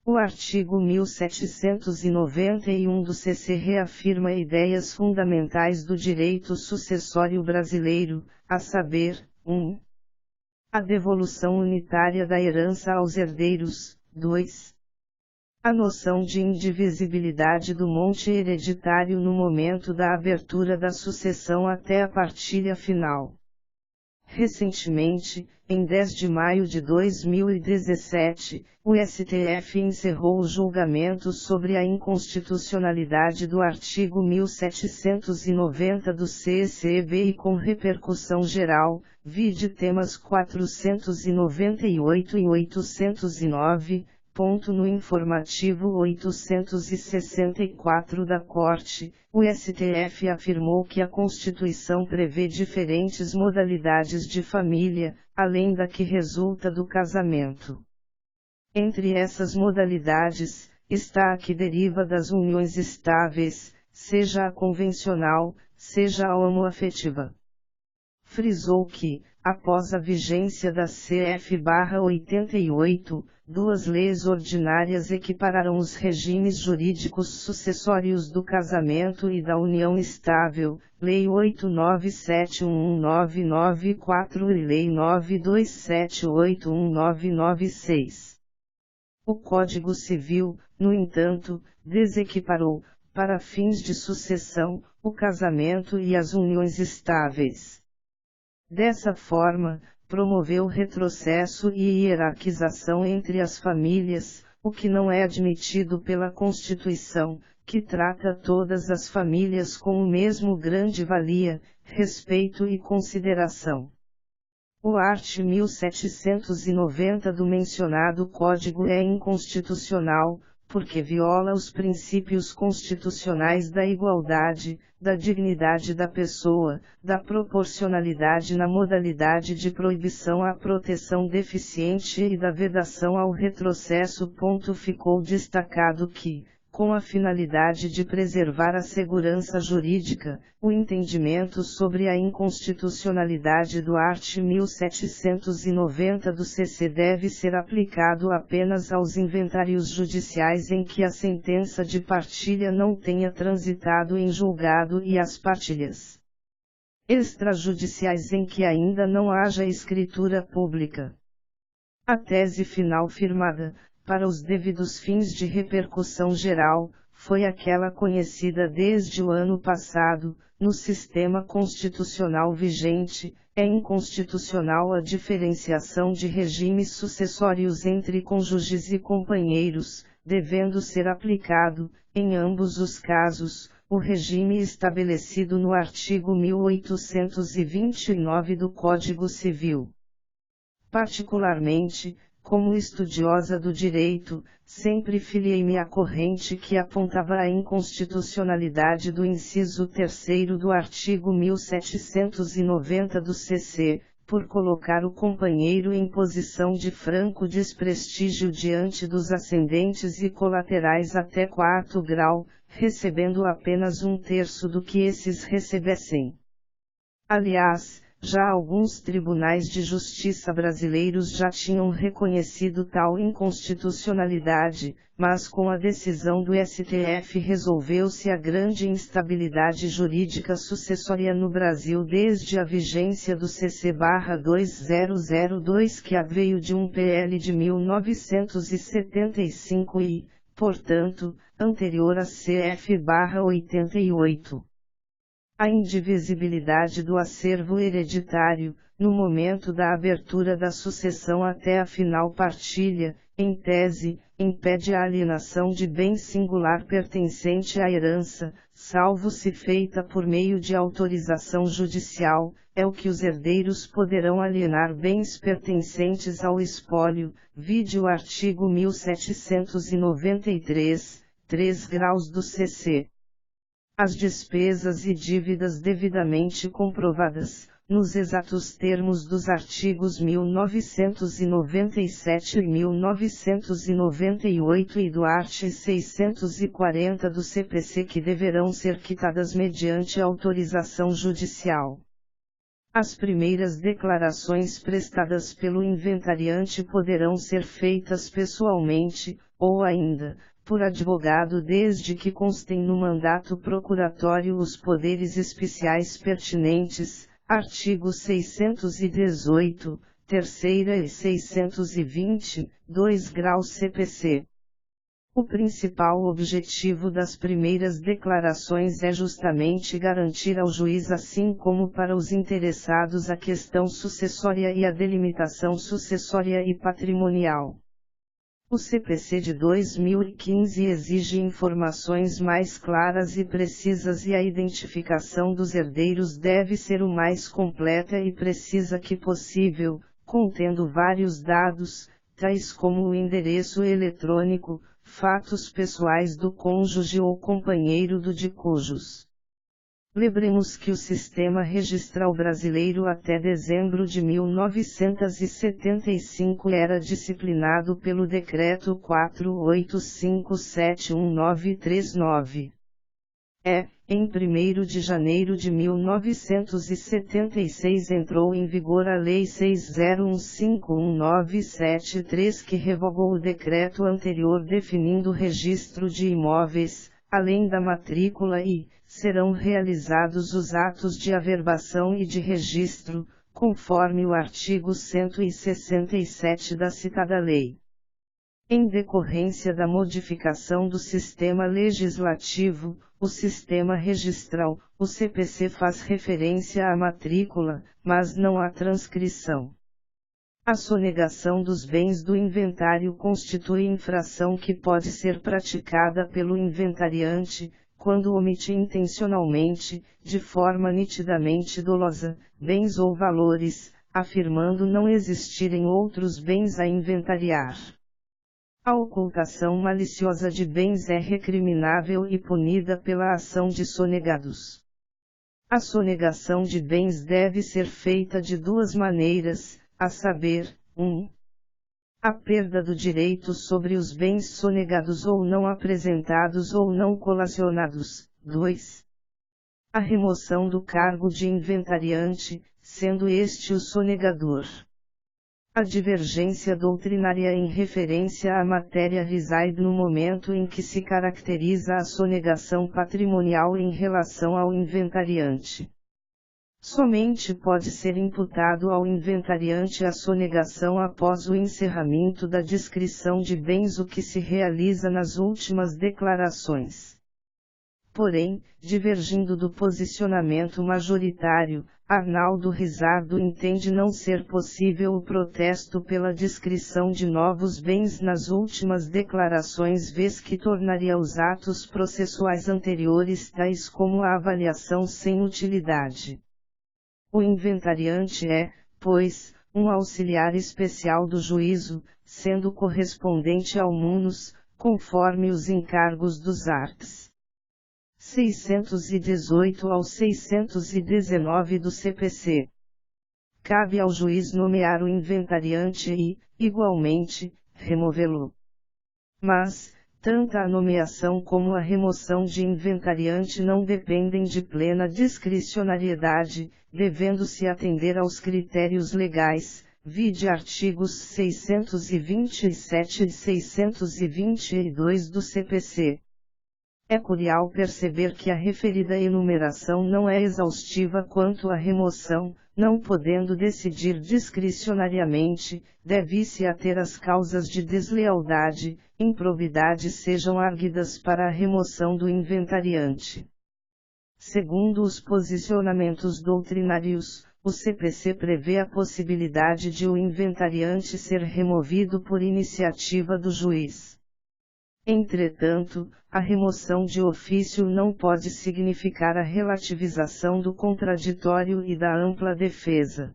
O artigo 1791 do CC reafirma ideias fundamentais do direito sucessório brasileiro, a saber, 1. A devolução unitária da herança aos herdeiros, 2. A noção de indivisibilidade do monte hereditário no momento da abertura da sucessão até a partilha final. Recentemente, em 10 de maio de 2017, o STF encerrou o julgamento sobre a inconstitucionalidade do artigo 1790 do CECB e com repercussão geral, vide temas 498 e 809, No informativo 864 da Corte, o STF afirmou que a Constituição prevê diferentes modalidades de família, além da que resulta do casamento. Entre essas modalidades, está a que deriva das uniões estáveis, seja a convencional, seja a homoafetiva. Frisou que, após a vigência da CF/88, duas leis ordinárias equipararam os regimes jurídicos sucessórios do casamento e da união estável, Lei 8971994 e Lei 927819996. O Código Civil, no entanto, desequiparou, para fins de sucessão, o casamento e as uniões estáveis. Dessa forma, promoveu retrocesso e hierarquização entre as famílias, o que não é admitido pela Constituição, que trata todas as famílias com o mesmo grande valia, respeito e consideração. O art. 1790 do mencionado Código é inconstitucional, porque viola os princípios constitucionais da igualdade, da dignidade da pessoa, da proporcionalidade na modalidade de proibição à proteção deficiente e da vedação ao retrocesso. Ficou destacado que, com a finalidade de preservar a segurança jurídica, o entendimento sobre a inconstitucionalidade do art. 1790 do CC deve ser aplicado apenas aos inventários judiciais em que a sentença de partilha não tenha transitado em julgado e às partilhas extrajudiciais em que ainda não haja escritura pública. A tese final firmada, para os devidos fins de repercussão geral, foi aquela conhecida desde o ano passado, no sistema constitucional vigente. É inconstitucional a diferenciação de regimes sucessórios entre cônjuges e companheiros, devendo ser aplicado, em ambos os casos, o regime estabelecido no artigo 1829 do Código Civil. Particularmente, como estudiosa do direito, sempre filiei-me à corrente que apontava a inconstitucionalidade do inciso 3º do artigo 1790 do CC, por colocar o companheiro em posição de franco desprestígio diante dos ascendentes e colaterais até 4º grau, recebendo apenas 1/3 do que esses recebessem. Aliás, já alguns tribunais de justiça brasileiros já tinham reconhecido tal inconstitucionalidade, mas com a decisão do STF resolveu-se a grande instabilidade jurídica sucessória no Brasil desde a vigência do CC/2002 que veio de um PL de 1975 e, portanto, anterior a CF/88. A indivisibilidade do acervo hereditário, no momento da abertura da sucessão até a final partilha, em tese, impede a alienação de bem singular pertencente à herança, salvo se feita por meio de autorização judicial, é o que os herdeiros poderão alienar bens pertencentes ao espólio, vide o artigo 1793, 3 graus do CC. As despesas e dívidas devidamente comprovadas, nos exatos termos dos artigos 1997 e 1998 e do art. 640 do CPC que deverão ser quitadas mediante autorização judicial. As primeiras declarações prestadas pelo inventariante poderão ser feitas pessoalmente, ou ainda, por advogado desde que constem no mandato procuratório os poderes especiais pertinentes, artigo 618, terceira e 620, 2 graus CPC. O principal objetivo das primeiras declarações é justamente garantir ao juiz assim como para os interessados a questão sucessória e a delimitação sucessória e patrimonial. O CPC de 2015 exige informações mais claras e precisas e a identificação dos herdeiros deve ser o mais completa e precisa que possível, contendo vários dados, tais como o endereço eletrônico, fatos pessoais do cônjuge ou companheiro do de cujos. Lembremos que o sistema registral brasileiro até dezembro de 1975 era disciplinado pelo Decreto 485713939. Em 1º de janeiro de 1976 entrou em vigor a Lei 60151973 que revogou o decreto anterior definindo o registro de imóveis, além da matrícula e, serão realizados os atos de averbação e de registro, conforme o artigo 167 da citada lei. Em decorrência da modificação do sistema legislativo, o sistema registral, o CPC faz referência à matrícula, mas não à transcrição. A sonegação dos bens do inventário constitui infração que pode ser praticada pelo inventariante, quando omite intencionalmente, de forma nitidamente dolosa, bens ou valores, afirmando não existirem outros bens a inventariar. A ocultação maliciosa de bens é recriminável e punida pela ação de sonegados. A sonegação de bens deve ser feita de duas maneiras, a saber, 1. A perda do direito sobre os bens sonegados ou não apresentados ou não colacionados. 2. A remoção do cargo de inventariante, sendo este o sonegador. A divergência doutrinária em referência à matéria reside no momento em que se caracteriza a sonegação patrimonial em relação ao inventariante. Somente pode ser imputado ao inventariante a sonegação após o encerramento da descrição de bens, o que se realiza nas últimas declarações. Porém, divergindo do posicionamento majoritário, Arnaldo Rizzardo entende não ser possível o protesto pela descrição de novos bens nas últimas declarações, vez que tornaria os atos processuais anteriores tais como a avaliação sem utilidade. O inventariante é, pois, um auxiliar especial do juízo, sendo correspondente ao munus, conforme os encargos dos arts. 618 ao 619 do CPC. Cabe ao juiz nomear o inventariante e, igualmente, removê-lo. Mas, tanto a nomeação como a remoção de inventariante não dependem de plena discricionariedade, devendo-se atender aos critérios legais, vide artigos 627 e 622 do CPC. É curial perceber que a referida enumeração não é exaustiva quanto à remoção, não podendo decidir discricionariamente, deve-se ater às causas de deslealdade, improbidade sejam arguidas para a remoção do inventariante. Segundo os posicionamentos doutrinários, o CPC prevê a possibilidade de o inventariante ser removido por iniciativa do juiz. Entretanto, a remoção de ofício não pode significar a relativização do contraditório e da ampla defesa.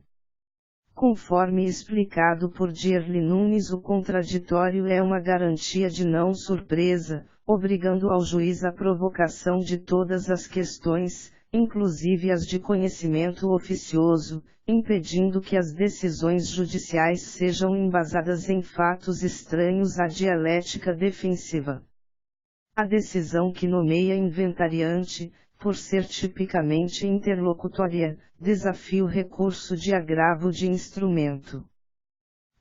Conforme explicado por Dirle Nunes, o contraditório é uma garantia de não surpresa, obrigando ao juiz a provocação de todas as questões, inclusive as de conhecimento oficioso, impedindo que as decisões judiciais sejam embasadas em fatos estranhos à dialética defensiva. A decisão que nomeia inventariante, por ser tipicamente interlocutória, desafia o recurso de agravo de instrumento.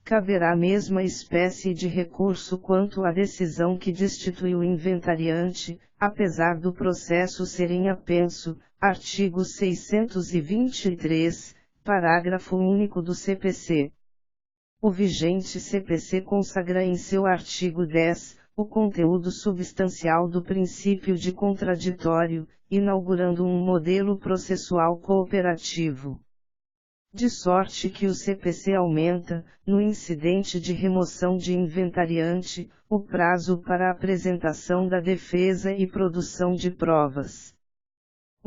Caberá a mesma espécie de recurso quanto à decisão que destitui o inventariante, apesar do processo ser em apenso, artigo 623, parágrafo único do CPC. O vigente CPC consagra em seu artigo 10, o conteúdo substancial do princípio de contraditório, inaugurando um modelo processual cooperativo. De sorte que o CPC aumenta, no incidente de remoção de inventariante, o prazo para a apresentação da defesa e produção de provas.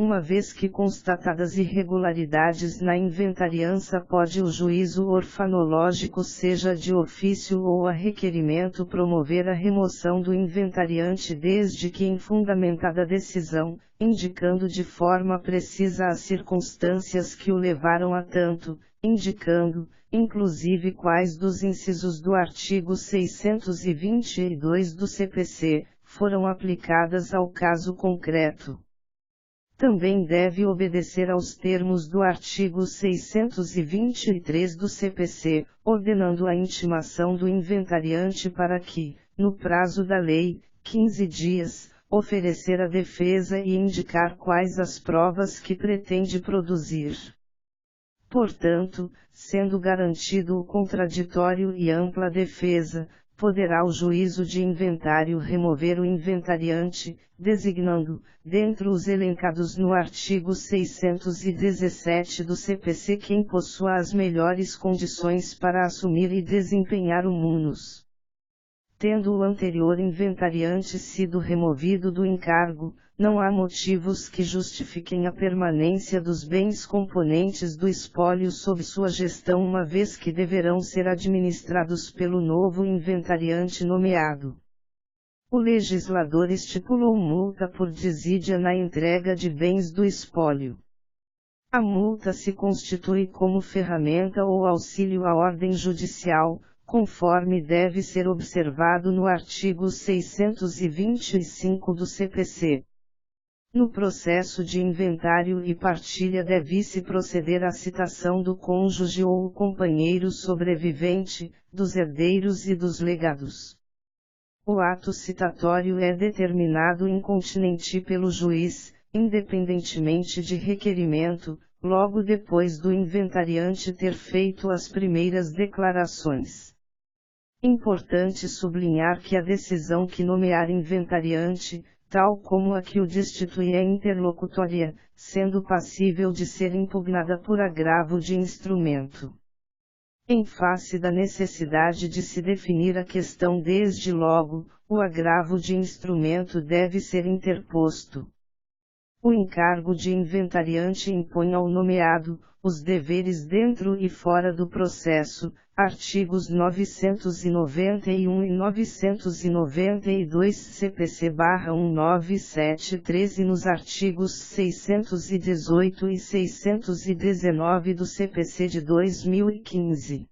Uma vez que constatadas irregularidades na inventariança, pode o juízo orfanológico, seja de ofício ou a requerimento, promover a remoção do inventariante desde que em fundamentada decisão, indicando de forma precisa as circunstâncias que o levaram a tanto, indicando, inclusive, quais dos incisos do artigo 622 do CPC, foram aplicadas ao caso concreto. Também deve obedecer aos termos do artigo 623 do CPC, ordenando a intimação do inventariante para que, no prazo da lei, 15 dias, oferecer a defesa e indicar quais as provas que pretende produzir. Portanto, sendo garantido o contraditório e ampla defesa, poderá o juízo de inventário remover o inventariante, designando, dentre os elencados no artigo 617 do CPC, quem possua as melhores condições para assumir e desempenhar o munus. Tendo o anterior inventariante sido removido do encargo, não há motivos que justifiquem a permanência dos bens componentes do espólio sob sua gestão, uma vez que deverão ser administrados pelo novo inventariante nomeado. O legislador estipulou multa por desídia na entrega de bens do espólio. A multa se constitui como ferramenta ou auxílio à ordem judicial, conforme deve ser observado no artigo 625 do CPC. No processo de inventário e partilha deve-se proceder à citação do cônjuge ou o companheiro sobrevivente, dos herdeiros e dos legados. O ato citatório é determinado incontinenti pelo juiz, independentemente de requerimento, logo depois do inventariante ter feito as primeiras declarações. Importante sublinhar que a decisão que nomear inventariante, tal como a que o destitui, é interlocutória, sendo passível de ser impugnada por agravo de instrumento. Em face da necessidade de se definir a questão desde logo, o agravo de instrumento deve ser interposto. O encargo de inventariante impõe ao nomeado os deveres dentro e fora do processo, artigos 991 e 992 CPC/19713 e nos artigos 618 e 619 do CPC de 2015.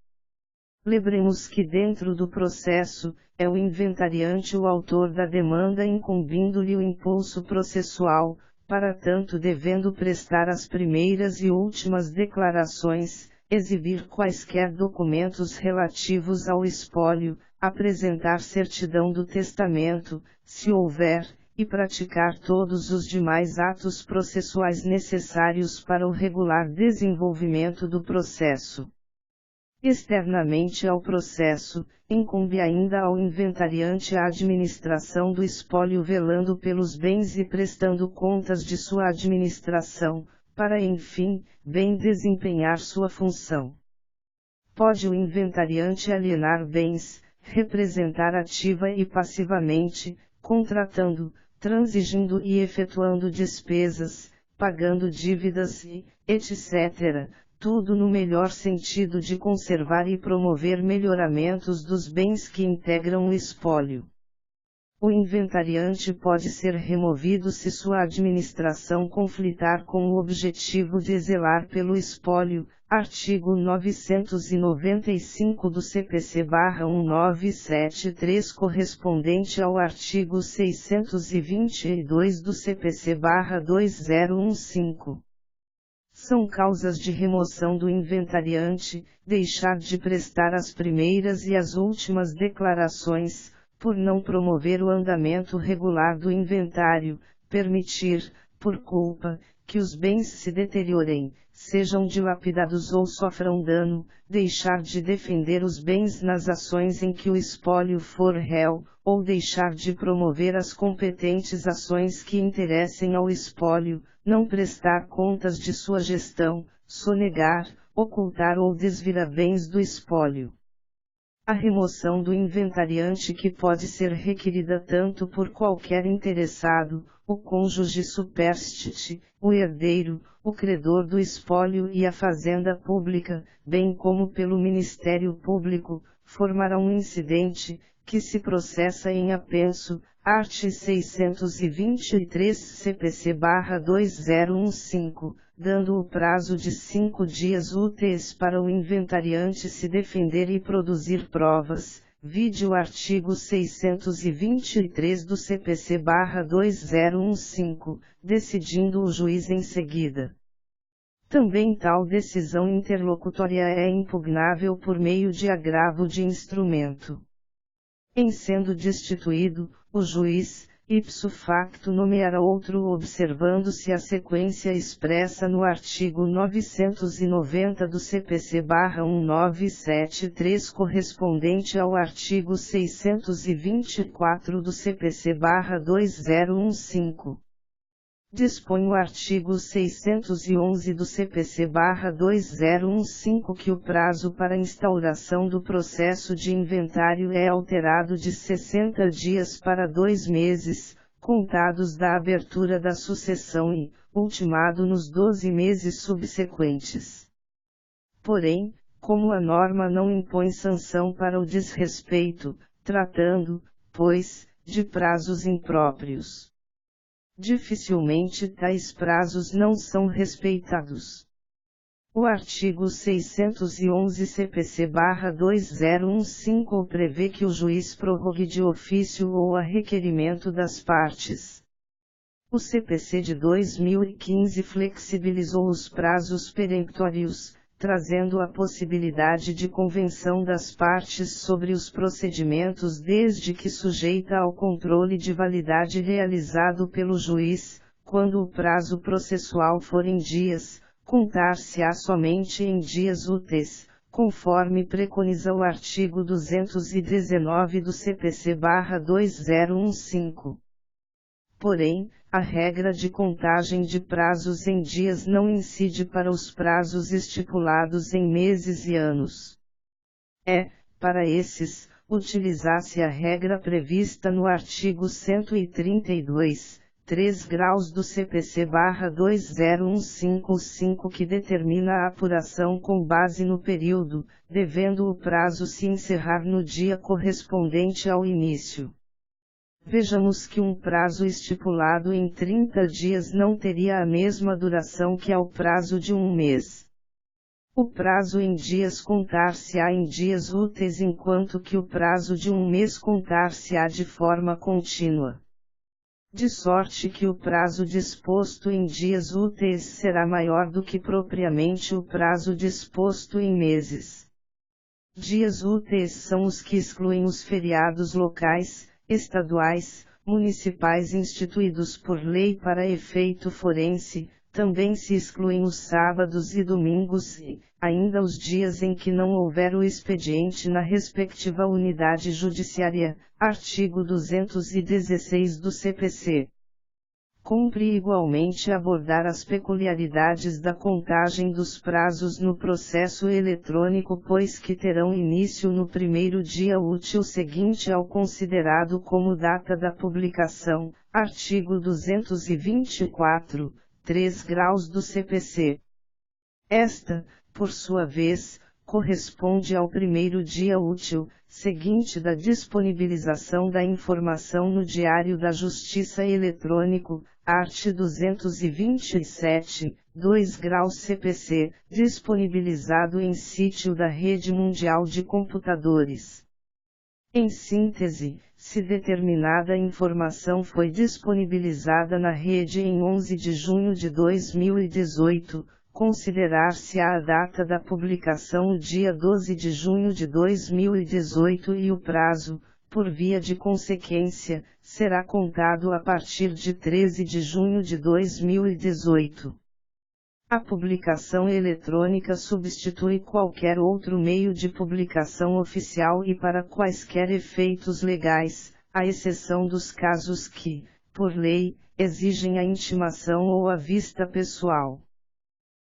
Lembremos que dentro do processo, é o inventariante o autor da demanda, incumbindo-lhe o impulso processual, para tanto devendo prestar as primeiras e últimas declarações, exibir quaisquer documentos relativos ao espólio, apresentar certidão do testamento, se houver, e praticar todos os demais atos processuais necessários para o regular desenvolvimento do processo. Externamente ao processo, incumbe ainda ao inventariante a administração do espólio, velando pelos bens e prestando contas de sua administração, para enfim, bem desempenhar sua função. Pode o inventariante alienar bens, representar ativa e passivamente, contratando, transigindo e efetuando despesas, pagando dívidas e, etc., tudo no melhor sentido de conservar e promover melhoramentos dos bens que integram o espólio. O inventariante pode ser removido se sua administração conflitar com o objetivo de zelar pelo espólio, artigo 995 do CPC/1973, correspondente ao artigo 622 do CPC/2015. São causas de remoção do inventariante, deixar de prestar as primeiras e as últimas declarações, por não promover o andamento regular do inventário, permitir, por culpa, que os bens se deteriorem, sejam dilapidados ou sofram dano, deixar de defender os bens nas ações em que o espólio for réu, ou deixar de promover as competentes ações que interessem ao espólio, não prestar contas de sua gestão, sonegar, ocultar ou desviar bens do espólio. A remoção do inventariante, que pode ser requerida tanto por qualquer interessado, o cônjuge superstite, o herdeiro, o credor do espólio e a fazenda pública, bem como pelo Ministério Público, formará um incidente, que se processa em apenso, art. 623 CPC/2015, dando o prazo de 5 dias úteis para o inventariante se defender e produzir provas, vide o artigo 623 do CPC/2015, decidindo o juiz em seguida. Também tal decisão interlocutória é impugnável por meio de agravo de instrumento. Em sendo destituído, o juiz, ipso facto, nomeará outro observando-se a sequência expressa no artigo 990 do CPC/1973 correspondente ao artigo 624 do CPC/2015. Dispõe o artigo 611 do CPC/2015 que o prazo para instauração do processo de inventário é alterado de 60 dias para 2 meses, contados da abertura da sucessão e, ultimado nos 12 meses subsequentes. Porém, como a norma não impõe sanção para o desrespeito, tratando, pois, de prazos impróprios, dificilmente tais prazos não são respeitados. O artigo 611 CPC/2015 prevê que o juiz prorrogue de ofício ou a requerimento das partes. O CPC de 2015 flexibilizou os prazos peremptórios, trazendo a possibilidade de convenção das partes sobre os procedimentos desde que sujeita ao controle de validade realizado pelo juiz, quando o prazo processual for em dias, contar-se-á somente em dias úteis, conforme preconiza o artigo 219 do CPC/2015. Porém, a regra de contagem de prazos em dias não incide para os prazos estipulados em meses e anos. Para esses, utilizasse a regra prevista no artigo 132, 3 graus do CPC/2015 que determina a apuração com base no período, devendo o prazo se encerrar no dia correspondente ao início. Vejamos que um prazo estipulado em 30 dias não teria a mesma duração que ao prazo de um mês. O prazo em dias contar-se-á em dias úteis, enquanto que o prazo de um mês contar-se-á de forma contínua. De sorte que o prazo disposto em dias úteis será maior do que propriamente o prazo disposto em meses. Dias úteis são os que excluem os feriados locais, estaduais, municipais instituídos por lei para efeito forense, também se excluem os sábados e domingos e, ainda os dias em que não houver o expediente na respectiva unidade judiciária, artigo 216 do CPC. Cumpre igualmente abordar as peculiaridades da contagem dos prazos no processo eletrônico, pois que terão início no primeiro dia útil seguinte ao considerado como data da publicação, artigo 224, 3 graus do CPC. Esta, por sua vez, corresponde ao primeiro dia útil, seguinte da disponibilização da informação no Diário da Justiça eletrônico, art. 227, 2 graus CPC, disponibilizado em sítio da Rede Mundial de Computadores. Em síntese, se determinada informação foi disponibilizada na rede em 11 de junho de 2018, considerar-se-á a data da publicação o dia 12 de junho de 2018 e o prazo, por via de consequência, será contado a partir de 13 de junho de 2018. A publicação eletrônica substitui qualquer outro meio de publicação oficial e para quaisquer efeitos legais, à exceção dos casos que, por lei, exigem a intimação ou a vista pessoal.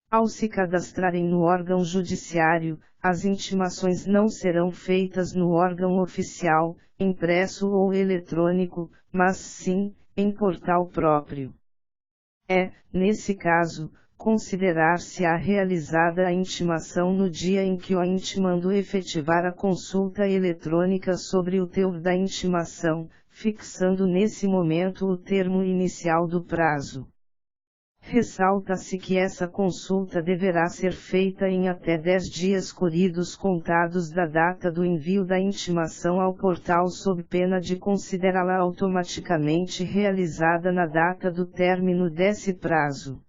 Ao se cadastrarem no órgão judiciário, as intimações não serão feitas no órgão oficial, impresso ou eletrônico, mas sim, em portal próprio. Nesse caso, considerar-se-á realizada a intimação no dia em que o intimando efetivar a consulta eletrônica sobre o teor da intimação, fixando nesse momento o termo inicial do prazo. Ressalta-se que essa consulta deverá ser feita em até 10 dias corridos contados da data do envio da intimação ao portal sob pena de considerá-la automaticamente realizada na data do término desse prazo.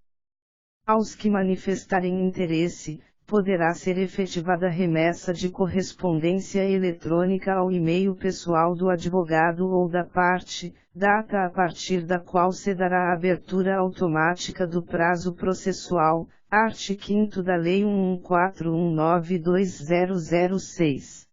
Aos que manifestarem interesse, poderá ser efetivada remessa de correspondência eletrônica ao e-mail pessoal do advogado ou da parte, data a partir da qual se dará a abertura automática do prazo processual, art. 5º da Lei 1141920006.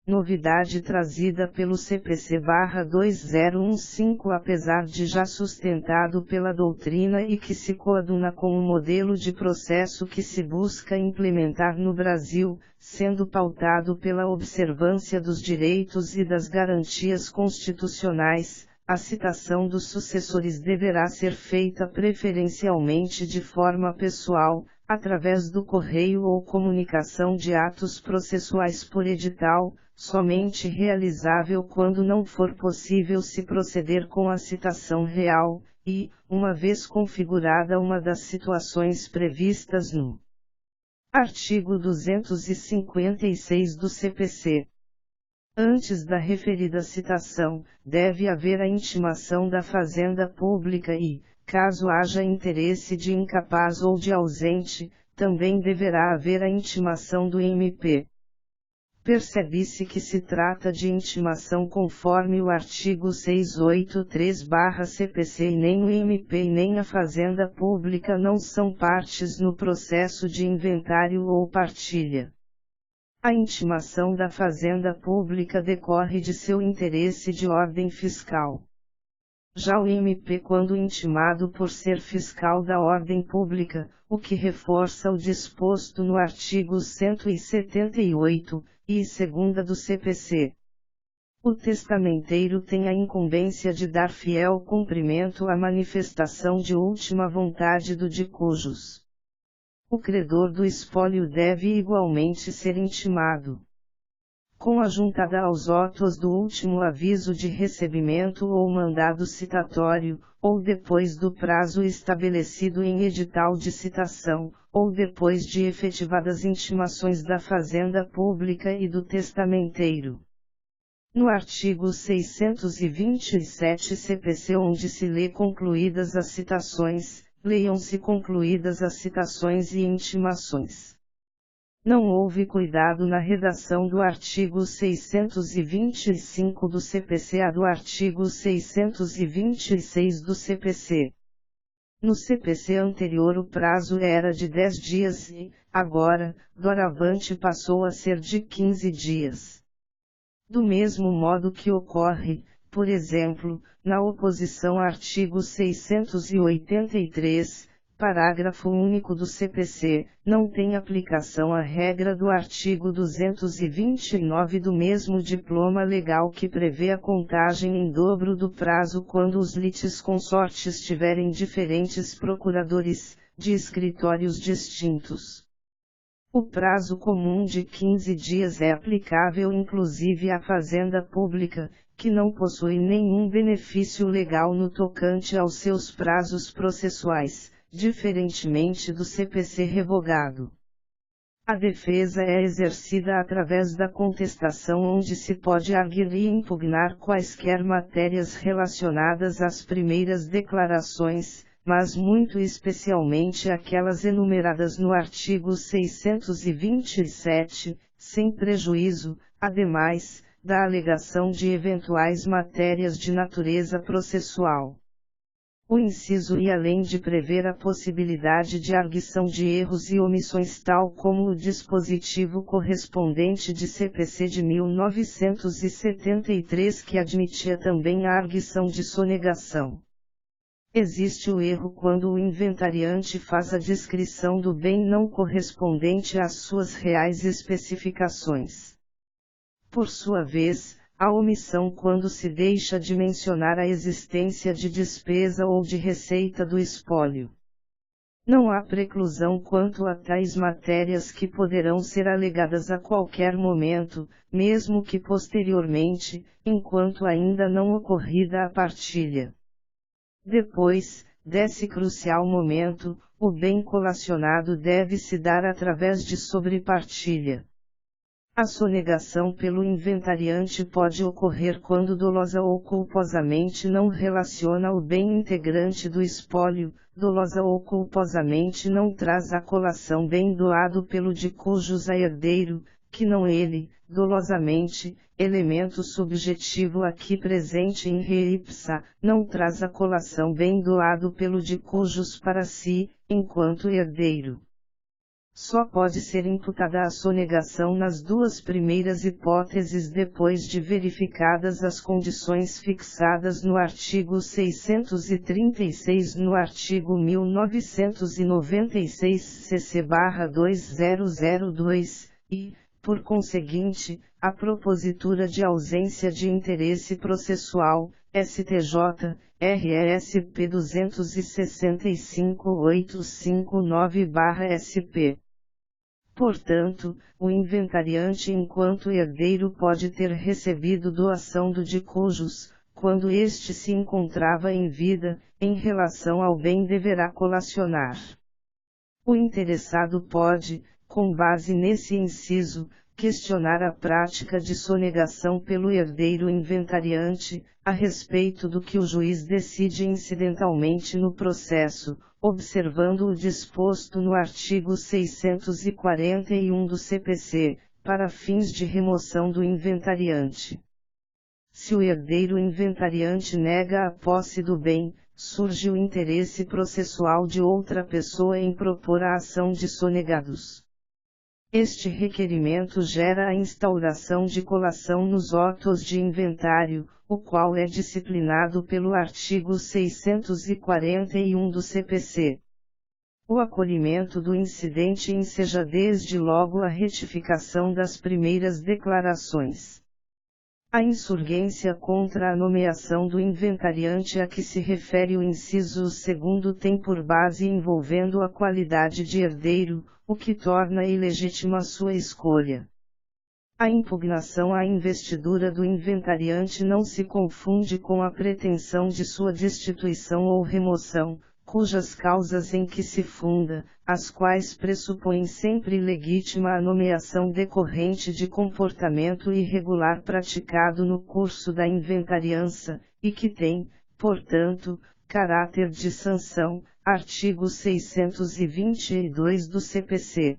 Novidade trazida pelo CPC/2015 apesar de já sustentado pela doutrina e que se coaduna com o modelo de processo que se busca implementar no Brasil, sendo pautado pela observância dos direitos e das garantias constitucionais, a citação dos sucessores deverá ser feita preferencialmente de forma pessoal, através do correio ou comunicação de atos processuais por edital, somente realizável quando não for possível se proceder com a citação real, e, uma vez configurada uma das situações previstas no artigo 256 do CPC. Antes da referida citação, deve haver a intimação da Fazenda Pública e, caso haja interesse de incapaz ou de ausente, também deverá haver a intimação do MP. Percebe-se que se trata de intimação conforme o artigo 683/CPC e nem o MP e nem a Fazenda Pública não são partes no processo de inventário ou partilha. A intimação da Fazenda Pública decorre de seu interesse de ordem fiscal. Já o MP quando intimado por ser fiscal da ordem pública, o que reforça o disposto no artigo 178, e segunda do CPC. O testamenteiro tem a incumbência de dar fiel cumprimento à manifestação de última vontade do de cujos. O credor do espólio deve igualmente ser intimado. Com a juntada aos autos do último aviso de recebimento ou mandado citatório, ou depois do prazo estabelecido em edital de citação, ou depois de efetivadas intimações da Fazenda Pública e do testamenteiro. No artigo 627 CPC onde se lê concluídas as citações, leiam-se concluídas as citações e intimações. Não houve cuidado na redação do artigo 625 do CPC a do artigo 626 do CPC. No CPC anterior o prazo era de 10 dias e, agora, doravante passou a ser de 15 dias. Do mesmo modo que ocorre, por exemplo, na oposição artigo 683, parágrafo único do CPC, não tem aplicação a regra do artigo 229 do mesmo diploma legal que prevê a contagem em dobro do prazo quando os litisconsortes tiverem diferentes procuradores, de escritórios distintos. O prazo comum de 15 dias é aplicável inclusive à Fazenda Pública, que não possui nenhum benefício legal no tocante aos seus prazos processuais, diferentemente do CPC revogado. A defesa é exercida através da contestação onde se pode arguir e impugnar quaisquer matérias relacionadas às primeiras declarações, mas muito especialmente aquelas enumeradas no artigo 627, sem prejuízo, ademais, da alegação de eventuais matérias de natureza processual. O inciso e além de prever a possibilidade de arguição de erros e omissões tal como o dispositivo correspondente de CPC de 1973 que admitia também a arguição de sonegação. Existe o erro quando o inventariante faz a descrição do bem não correspondente às suas reais especificações. Por sua vez, há omissão quando se deixa de mencionar a existência de despesa ou de receita do espólio. Não há preclusão quanto a tais matérias que poderão ser alegadas a qualquer momento, mesmo que posteriormente, enquanto ainda não ocorrida a partilha. Depois desse crucial momento, o bem colacionado deve se dar através de sobrepartilha. A sonegação pelo inventariante pode ocorrer quando dolosa ou culposamente não relaciona o bem integrante do espólio, dolosa ou culposamente não traz à colação bem doado pelo de cujus a herdeiro, que não ele, dolosamente, elemento subjetivo aqui presente em re ipsa, não traz à colação bem doado pelo de cujus para si, enquanto herdeiro. Só pode ser imputada a sonegação nas duas primeiras hipóteses depois de verificadas as condições fixadas no artigo 636 no artigo 1996 CC/2002 e, por conseguinte, a propositura de ausência de interesse processual, STJ, RESP 265.859/SP. Portanto, o inventariante enquanto herdeiro pode ter recebido doação do de cujus, quando este se encontrava em vida, em relação ao bem deverá colacionar. O interessado pode, com base nesse inciso, questionar a prática de sonegação pelo herdeiro inventariante, a respeito do que o juiz decide incidentalmente no processo, observando o disposto no artigo 641 do CPC, para fins de remoção do inventariante. Se o herdeiro inventariante nega a posse do bem, surge o interesse processual de outra pessoa em propor a ação de sonegados. Este requerimento gera a instauração de colação nos autos de inventário, o qual é disciplinado pelo artigo 641 do CPC. O acolhimento do incidente enseja desde logo a retificação das primeiras declarações. A insurgência contra a nomeação do inventariante a que se refere o inciso 2 tem por base envolvendo a qualidade de herdeiro, o que torna ilegítima sua escolha. A impugnação à investidura do inventariante não se confunde com a pretensão de sua destituição ou remoção, cujas causas em que se funda, as quais pressupõem sempre legítima a nomeação decorrente de comportamento irregular praticado no curso da inventariança, e que tem, portanto, caráter de sanção, artigo 622 do CPC.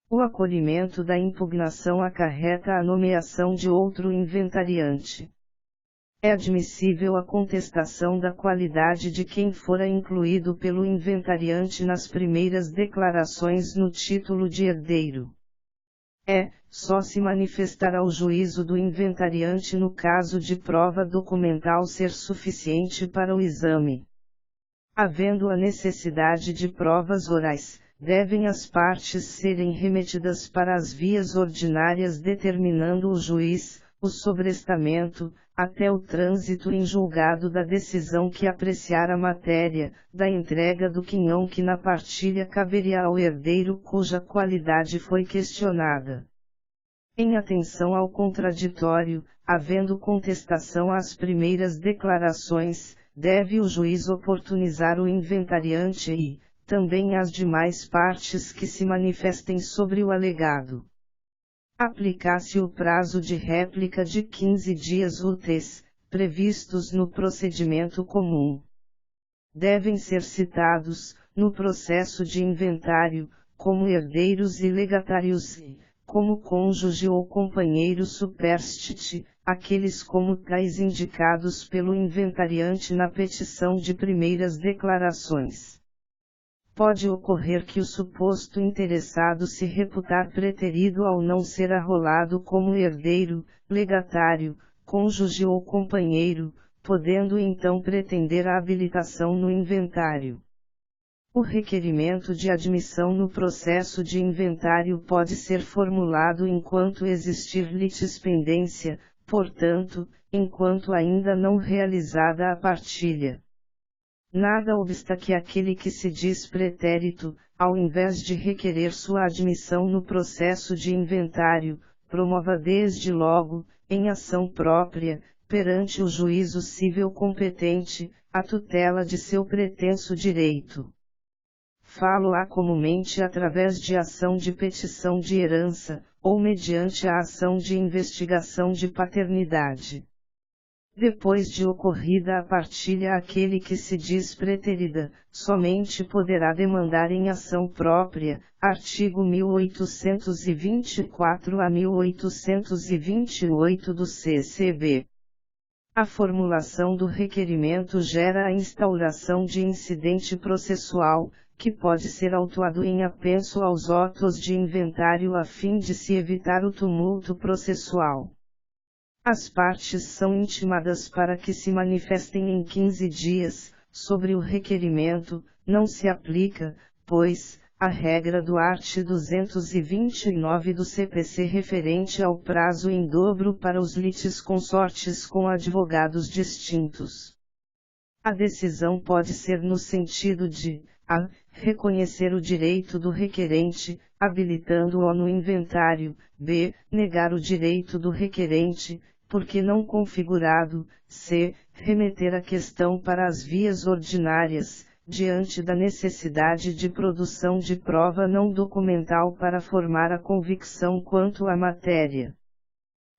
O acolhimento da impugnação acarreta a nomeação de outro inventariante. É admissível a contestação da qualidade de quem fora incluído pelo inventariante nas primeiras declarações no título de herdeiro. Só se manifestará o juízo do inventariante no caso de prova documental ser suficiente para o exame. Havendo a necessidade de provas orais, devem as partes serem remetidas para as vias ordinárias determinando o juiz, o sobrestamento, até o trânsito em julgado da decisão que apreciar a matéria, da entrega do quinhão que na partilha caberia ao herdeiro cuja qualidade foi questionada. Em atenção ao contraditório, havendo contestação às primeiras declarações, deve o juiz oportunizar o inventariante e, também as demais partes que se manifestem sobre o alegado. Aplicar-se o prazo de réplica de 15 dias úteis, previstos no procedimento comum. Devem ser citados, no processo de inventário, como herdeiros e legatários e, como cônjuge ou companheiro superstite, aqueles como tais indicados pelo inventariante na petição de primeiras declarações. Pode ocorrer que o suposto interessado se reputar preterido ao não ser arrolado como herdeiro, legatário, cônjuge ou companheiro, podendo então pretender a habilitação no inventário. O requerimento de admissão no processo de inventário pode ser formulado enquanto existir litispendência, portanto, enquanto ainda não realizada a partilha. Nada obsta que aquele que se diz pretérito, ao invés de requerer sua admissão no processo de inventário, promova desde logo, em ação própria, perante o juízo civil competente, a tutela de seu pretenso direito. Falo-á comumente através de ação de petição de herança, ou mediante a ação de investigação de paternidade. Depois de ocorrida a partilha, aquele que se diz pretérida, somente poderá demandar em ação própria, artigo 1824 a 1828 do CCB. A formulação do requerimento gera a instauração de incidente processual, que pode ser autuado em apenso aos autos de inventário a fim de se evitar o tumulto processual. As partes são intimadas para que se manifestem em 15 dias, sobre o requerimento, não se aplica, pois, a regra do art. 229 do CPC referente ao prazo em dobro para os litisconsortes com advogados distintos. A decisão pode ser no sentido de, a. Reconhecer o direito do requerente, habilitando-o no inventário, b. Negar o direito do requerente, porque não configurado, c. Remeter a questão para as vias ordinárias, diante da necessidade de produção de prova não documental para formar a convicção quanto à matéria.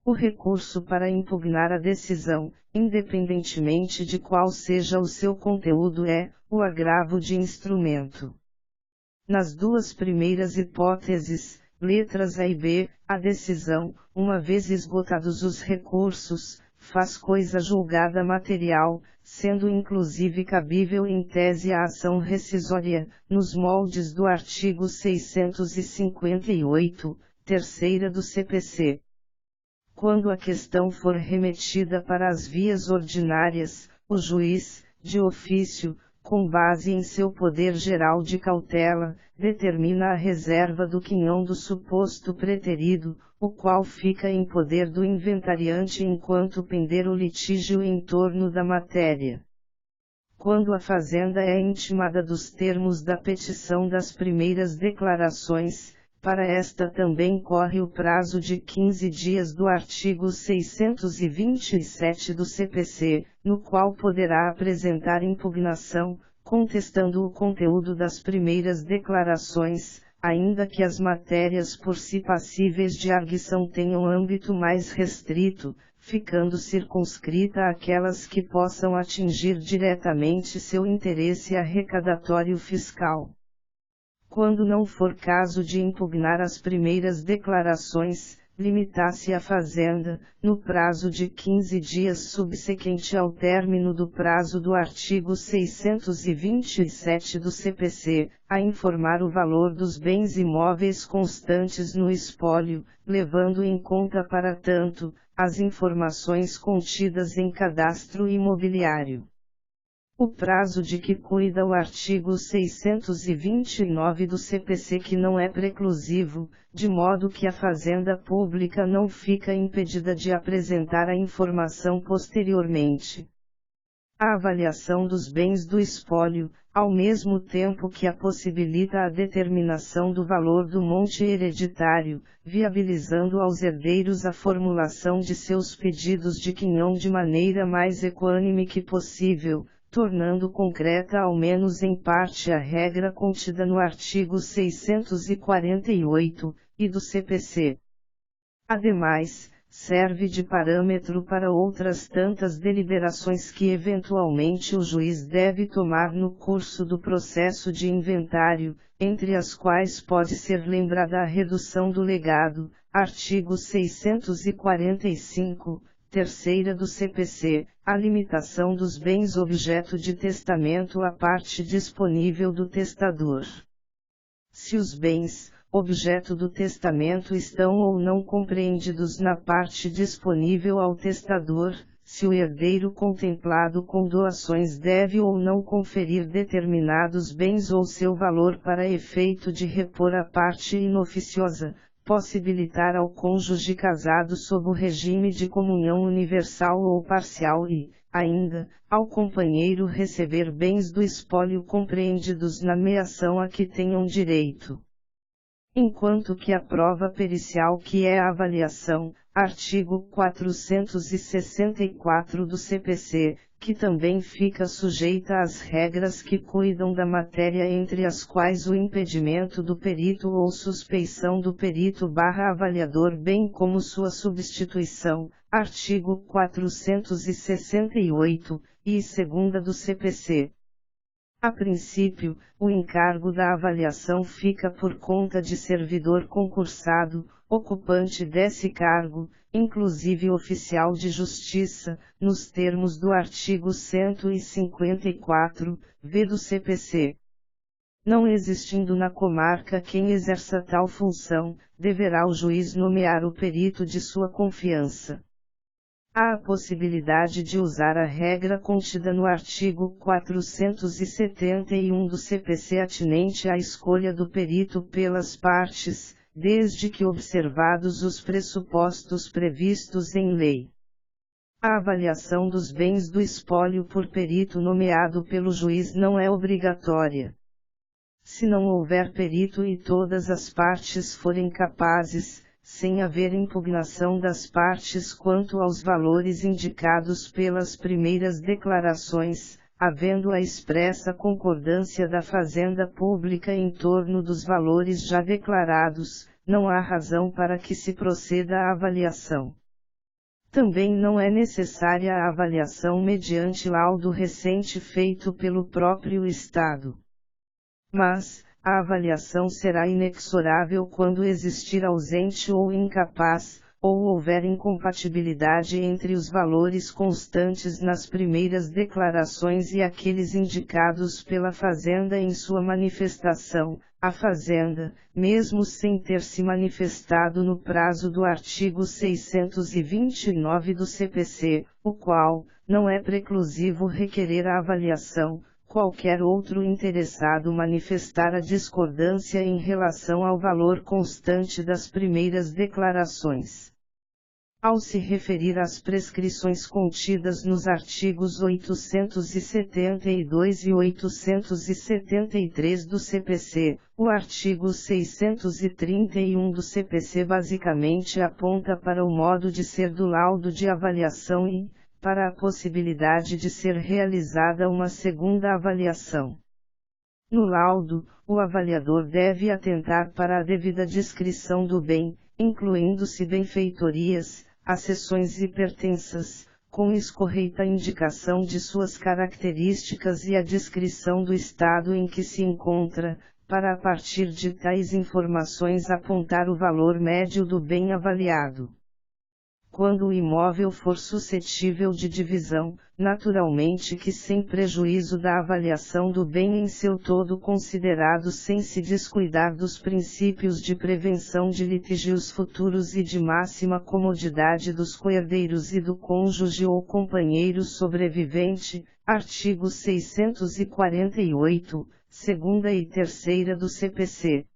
O recurso para impugnar a decisão, independentemente de qual seja o seu conteúdo, é o agravo de instrumento. Nas duas primeiras hipóteses, letras A e B, a decisão, uma vez esgotados os recursos, faz coisa julgada material, sendo inclusive cabível em tese a ação rescisória, nos moldes do artigo 658, terceira do CPC. Quando a questão for remetida para as vias ordinárias, o juiz, de ofício, com base em seu poder geral de cautela, determina a reserva do quinhão do suposto preterido, o qual fica em poder do inventariante enquanto pender o litígio em torno da matéria. Quando a fazenda é intimada dos termos da petição das primeiras declarações, para esta também corre o prazo de 15 dias do artigo 627 do CPC, no qual poderá apresentar impugnação, contestando o conteúdo das primeiras declarações, ainda que as matérias por si passíveis de arguição tenham âmbito mais restrito, ficando circunscrita àquelas que possam atingir diretamente seu interesse arrecadatório fiscal. Quando não for caso de impugnar as primeiras declarações, limitar-se a fazenda, no prazo de 15 dias subsequente ao término do prazo do artigo 627 do CPC, a informar o valor dos bens imóveis constantes no espólio, levando em conta para tanto, as informações contidas em cadastro imobiliário. O prazo de que cuida o artigo 629 do CPC que não é preclusivo, de modo que a fazenda pública não fica impedida de apresentar a informação posteriormente. A avaliação dos bens do espólio, ao mesmo tempo que a possibilita a determinação do valor do monte hereditário, viabilizando aos herdeiros a formulação de seus pedidos de quinhão de maneira mais equânime que possível, tornando concreta ao menos em parte a regra contida no artigo 648, e do CPC. Ademais, serve de parâmetro para outras tantas deliberações que eventualmente o juiz deve tomar no curso do processo de inventário, entre as quais pode ser lembrada a redução do legado, artigo 645, terceira do CPC, a limitação dos bens objeto de testamento à parte disponível do testador. Se os bens, objeto do testamento estão ou não compreendidos na parte disponível ao testador, se o herdeiro contemplado com doações deve ou não conferir determinados bens ou seu valor para efeito de repor a parte inoficiosa, possibilitar ao cônjuge casado sob o regime de comunhão universal ou parcial e, ainda, ao companheiro receber bens do espólio compreendidos na meação a que tenham direito. Enquanto que a prova pericial, que é a avaliação, artigo 464 do CPC, que também fica sujeita às regras que cuidam da matéria, entre as quais o impedimento do perito ou suspeição do perito/avaliador, bem como sua substituição, artigo 468, e segunda do CPC. A princípio, o encargo da avaliação fica por conta de servidor concursado, ocupante desse cargo, inclusive oficial de justiça, nos termos do artigo 154-v do CPC. Não existindo na comarca quem exerça tal função, deverá o juiz nomear o perito de sua confiança. Há a possibilidade de usar a regra contida no artigo 471 do CPC atinente à escolha do perito pelas partes, desde que observados os pressupostos previstos em lei. A avaliação dos bens do espólio por perito nomeado pelo juiz não é obrigatória. Se não houver perito e todas as partes forem capazes, sem haver impugnação das partes quanto aos valores indicados pelas primeiras declarações, havendo a expressa concordância da Fazenda Pública em torno dos valores já declarados, não há razão para que se proceda à avaliação. Também não é necessária a avaliação mediante laudo recente feito pelo próprio Estado. Mas, a avaliação será inexorável quando existir ausente ou incapaz, ou houver incompatibilidade entre os valores constantes nas primeiras declarações e aqueles indicados pela Fazenda em sua manifestação. A Fazenda, mesmo sem ter se manifestado no prazo do artigo 629 do CPC, o qual não é preclusivo requerer a avaliação, qualquer outro interessado manifestar a discordância em relação ao valor constante das primeiras declarações. Ao se referir às prescrições contidas nos artigos 872 e 873 do CPC, o artigo 631 do CPC basicamente aponta para o modo de ser do laudo de avaliação e, para a possibilidade de ser realizada uma segunda avaliação. No laudo, o avaliador deve atentar para a devida descrição do bem, incluindo-se benfeitorias, acessões e pertenças, com escorreita indicação de suas características e a descrição do estado em que se encontra, para a partir de tais informações apontar o valor médio do bem avaliado. Quando o imóvel for suscetível de divisão, naturalmente que sem prejuízo da avaliação do bem em seu todo considerado sem se descuidar dos princípios de prevenção de litígios futuros e de máxima comodidade dos coerdeiros e do cônjuge ou companheiro sobrevivente, artigo 648, segunda e terceira do CPC.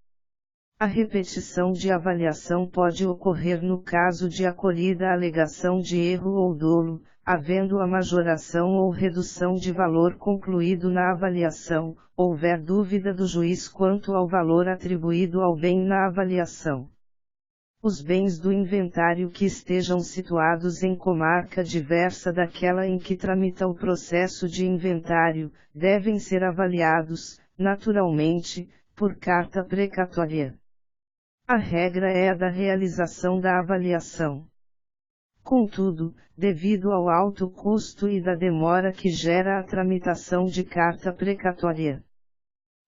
A repetição de avaliação pode ocorrer no caso de acolhida alegação de erro ou dolo, havendo a majoração ou redução de valor concluído na avaliação, houver dúvida do juiz quanto ao valor atribuído ao bem na avaliação. Os bens do inventário que estejam situados em comarca diversa daquela em que tramita o processo de inventário, devem ser avaliados, naturalmente, por carta precatória. A regra é a da realização da avaliação. Contudo, devido ao alto custo e da demora que gera a tramitação de carta precatória.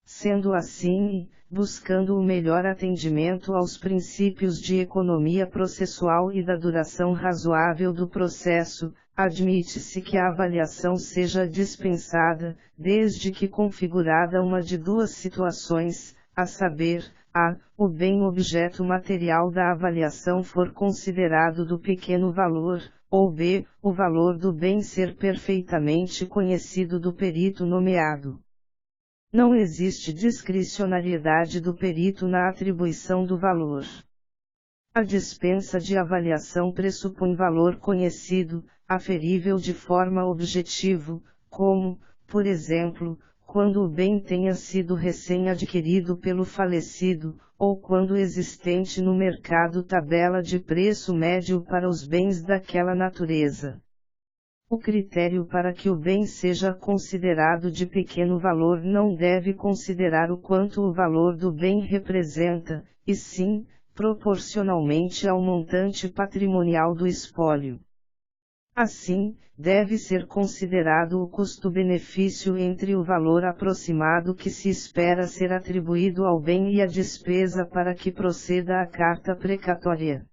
Sendo assim, buscando o melhor atendimento aos princípios de economia processual e da duração razoável do processo, admite-se que a avaliação seja dispensada, desde que configurada uma de duas situações, a saber, a. O bem objeto material da avaliação for considerado do pequeno valor, ou b, o valor do bem ser perfeitamente conhecido do perito nomeado. Não existe discricionariedade do perito na atribuição do valor. A dispensa de avaliação pressupõe valor conhecido, aferível de forma objetiva, como, por exemplo, quando o bem tenha sido recém-adquirido pelo falecido, ou quando existente no mercado tabela de preço médio para os bens daquela natureza. O critério para que o bem seja considerado de pequeno valor não deve considerar o quanto o valor do bem representa, e sim, proporcionalmente ao montante patrimonial do espólio. Assim, deve ser considerado o custo-benefício entre o valor aproximado que se espera ser atribuído ao bem e a despesa para que proceda a carta precatória.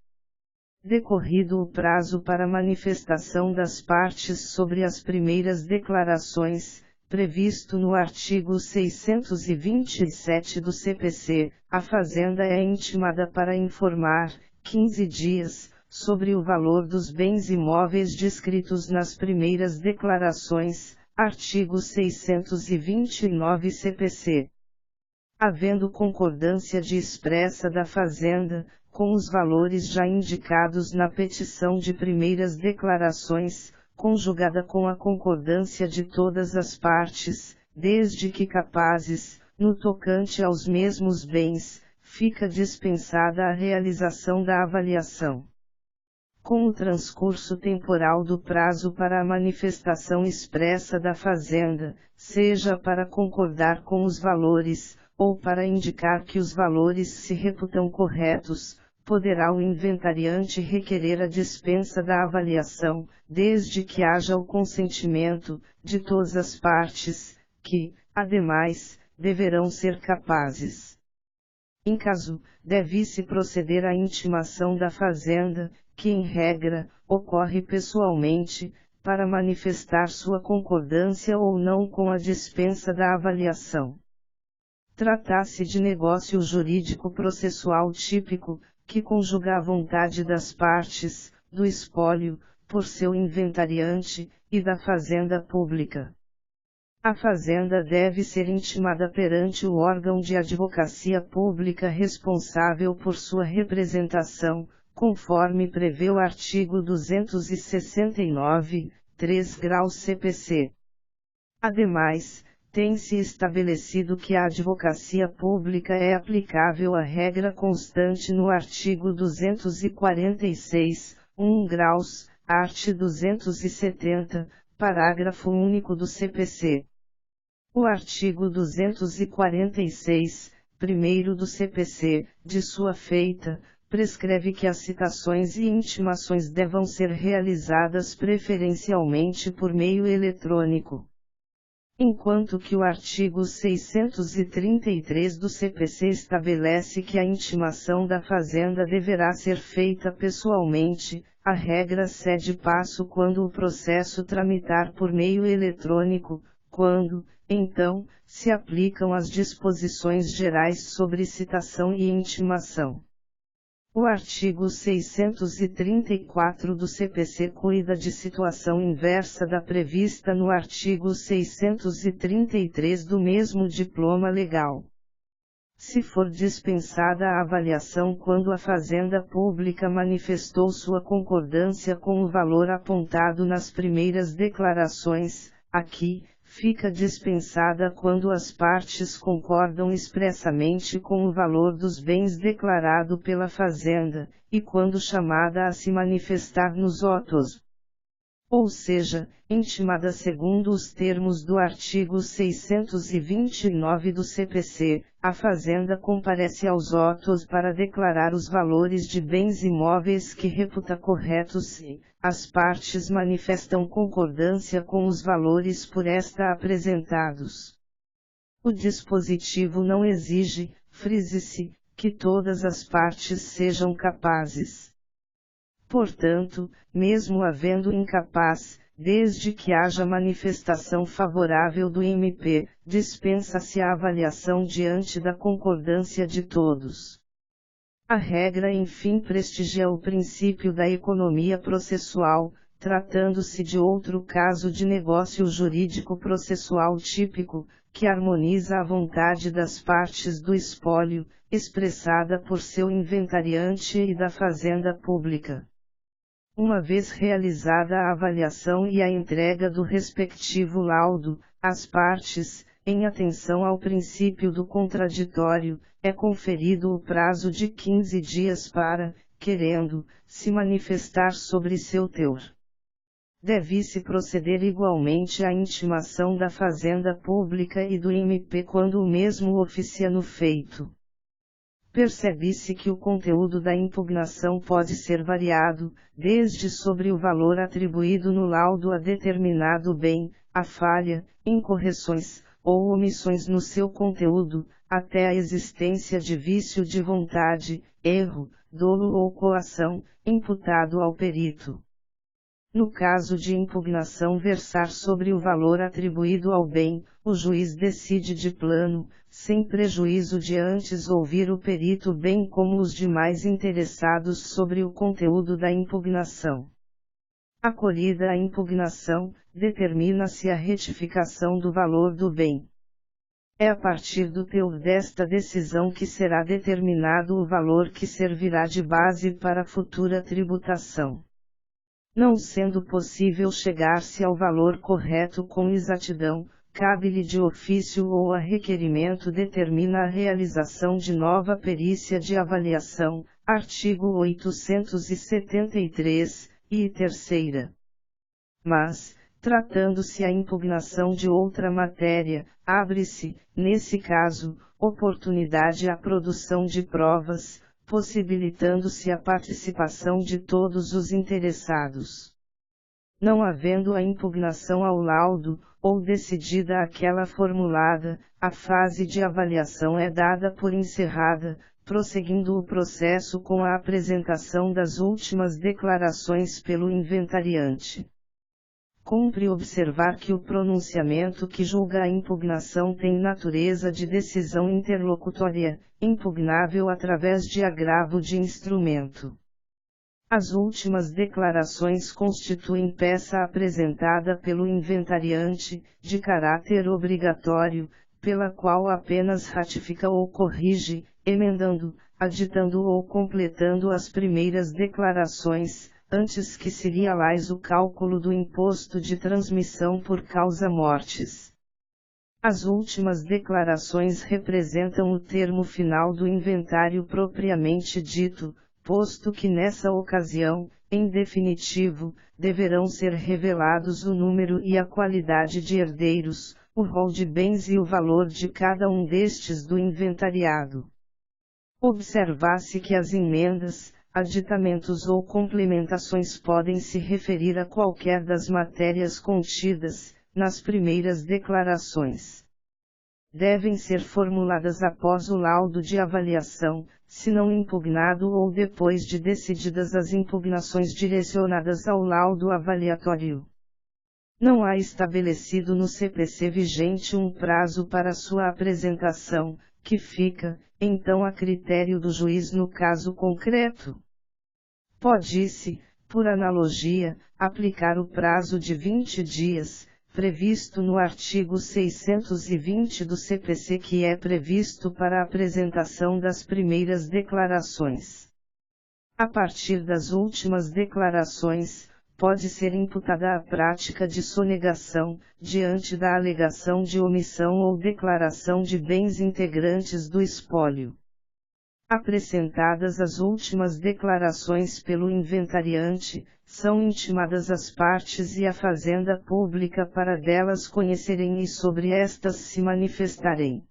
Decorrido o prazo para manifestação das partes sobre as primeiras declarações, previsto no artigo 627 do CPC, a Fazenda é intimada para informar, 15 dias, sobre o valor dos bens imóveis descritos nas primeiras declarações, artigo 629 CPC. Havendo concordância de expressa da Fazenda, com os valores já indicados na petição de primeiras declarações, conjugada com a concordância de todas as partes, desde que capazes, no tocante aos mesmos bens, fica dispensada a realização da avaliação. Com o transcurso temporal do prazo para a manifestação expressa da Fazenda, seja para concordar com os valores, ou para indicar que os valores se reputam corretos, poderá o inventariante requerer a dispensa da avaliação, desde que haja o consentimento de todas as partes, que, ademais, deverão ser capazes. Em caso, deve-se proceder à intimação da Fazenda, que em regra, ocorre pessoalmente, para manifestar sua concordância ou não com a dispensa da avaliação. Trata-se de negócio jurídico processual típico, que conjuga a vontade das partes, do espólio, por seu inventariante, e da Fazenda Pública. A Fazenda deve ser intimada perante o órgão de advocacia pública responsável por sua representação, conforme prevê o artigo 269, 3 graus CPC. Ademais, tem-se estabelecido que a advocacia pública é aplicável à regra constante no artigo 246, 1 graus, art. 270, parágrafo único do CPC. O artigo 246, primeiro do CPC, de sua feita, prescreve que as citações e intimações devam ser realizadas preferencialmente por meio eletrônico. Enquanto que o artigo 633 do CPC estabelece que a intimação da Fazenda deverá ser feita pessoalmente, a regra cede passo quando o processo tramitar por meio eletrônico, quando, então, se aplicam as disposições gerais sobre citação e intimação. O artigo 634 do CPC cuida de situação inversa da prevista no artigo 633 do mesmo diploma legal. Se for dispensada a avaliação quando a Fazenda Pública manifestou sua concordância com o valor apontado nas primeiras declarações, aqui, fica dispensada quando as partes concordam expressamente com o valor dos bens declarado pela Fazenda, e quando chamada a se manifestar nos autos. Ou seja, intimada segundo os termos do artigo 629 do CPC, a Fazenda comparece aos autos para declarar os valores de bens imóveis que reputa corretos e, as partes manifestam concordância com os valores por esta apresentados. O dispositivo não exige, frise-se, que todas as partes sejam capazes. Portanto, mesmo havendo incapaz, desde que haja manifestação favorável do MP, dispensa-se a avaliação diante da concordância de todos. A regra enfim prestigia o princípio da economia processual, tratando-se de outro caso de negócio jurídico processual típico, que harmoniza a vontade das partes do espólio, expressada por seu inventariante e da fazenda pública. Uma vez realizada a avaliação e a entrega do respectivo laudo, às partes, em atenção ao princípio do contraditório, é conferido o prazo de 15 dias para, querendo, se manifestar sobre seu teor. Deve-se proceder igualmente à intimação da Fazenda Pública e do MP quando o mesmo oficia no feito. Percebe-se que o conteúdo da impugnação pode ser variado, desde sobre o valor atribuído no laudo a determinado bem, a falha, incorreções, ou omissões no seu conteúdo, até a existência de vício de vontade, erro, dolo ou coação, imputado ao perito. No caso de impugnação versar sobre o valor atribuído ao bem, o juiz decide de plano, sem prejuízo de antes ouvir o perito bem como os demais interessados sobre o conteúdo da impugnação. Acolhida a impugnação, determina-se a retificação do valor do bem. É a partir do teor desta decisão que será determinado o valor que servirá de base para a futura tributação. Não sendo possível chegar-se ao valor correto com exatidão, cabe-lhe de ofício ou a requerimento determina a realização de nova perícia de avaliação, artigo 873, e terceira. Mas, tratando-se a impugnação de outra matéria, abre-se, nesse caso, oportunidade à produção de provas, possibilitando-se a participação de todos os interessados. Não havendo a impugnação ao laudo, ou decidida aquela formulada, a fase de avaliação é dada por encerrada, prosseguindo o processo com a apresentação das últimas declarações pelo inventariante. Cumpre observar que o pronunciamento que julga a impugnação tem natureza de decisão interlocutória, impugnável através de agravo de instrumento. As últimas declarações constituem peça apresentada pelo inventariante, de caráter obrigatório, pela qual apenas ratifica ou corrige, emendando, aditando ou completando as primeiras declarações, antes que se realize o cálculo do imposto de transmissão por causa mortis. As últimas declarações representam o termo final do inventário propriamente dito, posto que nessa ocasião, em definitivo, deverão ser revelados o número e a qualidade de herdeiros, o rol de bens e o valor de cada um destes do inventariado. Observar-se que as emendas, aditamentos ou complementações podem se referir a qualquer das matérias contidas, nas primeiras declarações. Devem ser formuladas após o laudo de avaliação, se não impugnado ou depois de decididas as impugnações direcionadas ao laudo avaliatório. Não há estabelecido no CPC vigente um prazo para sua apresentação, que fica, então a critério do juiz no caso concreto. Pode-se, por analogia, aplicar o prazo de 20 dias, previsto no artigo 620 do CPC que é previsto para a apresentação das primeiras declarações. A partir das últimas declarações, pode ser imputada a prática de sonegação, diante da alegação de omissão ou declaração de bens integrantes do espólio. Acrescentadas as últimas declarações pelo inventariante, são intimadas as partes e a Fazenda Pública para delas conhecerem e sobre estas se manifestarem.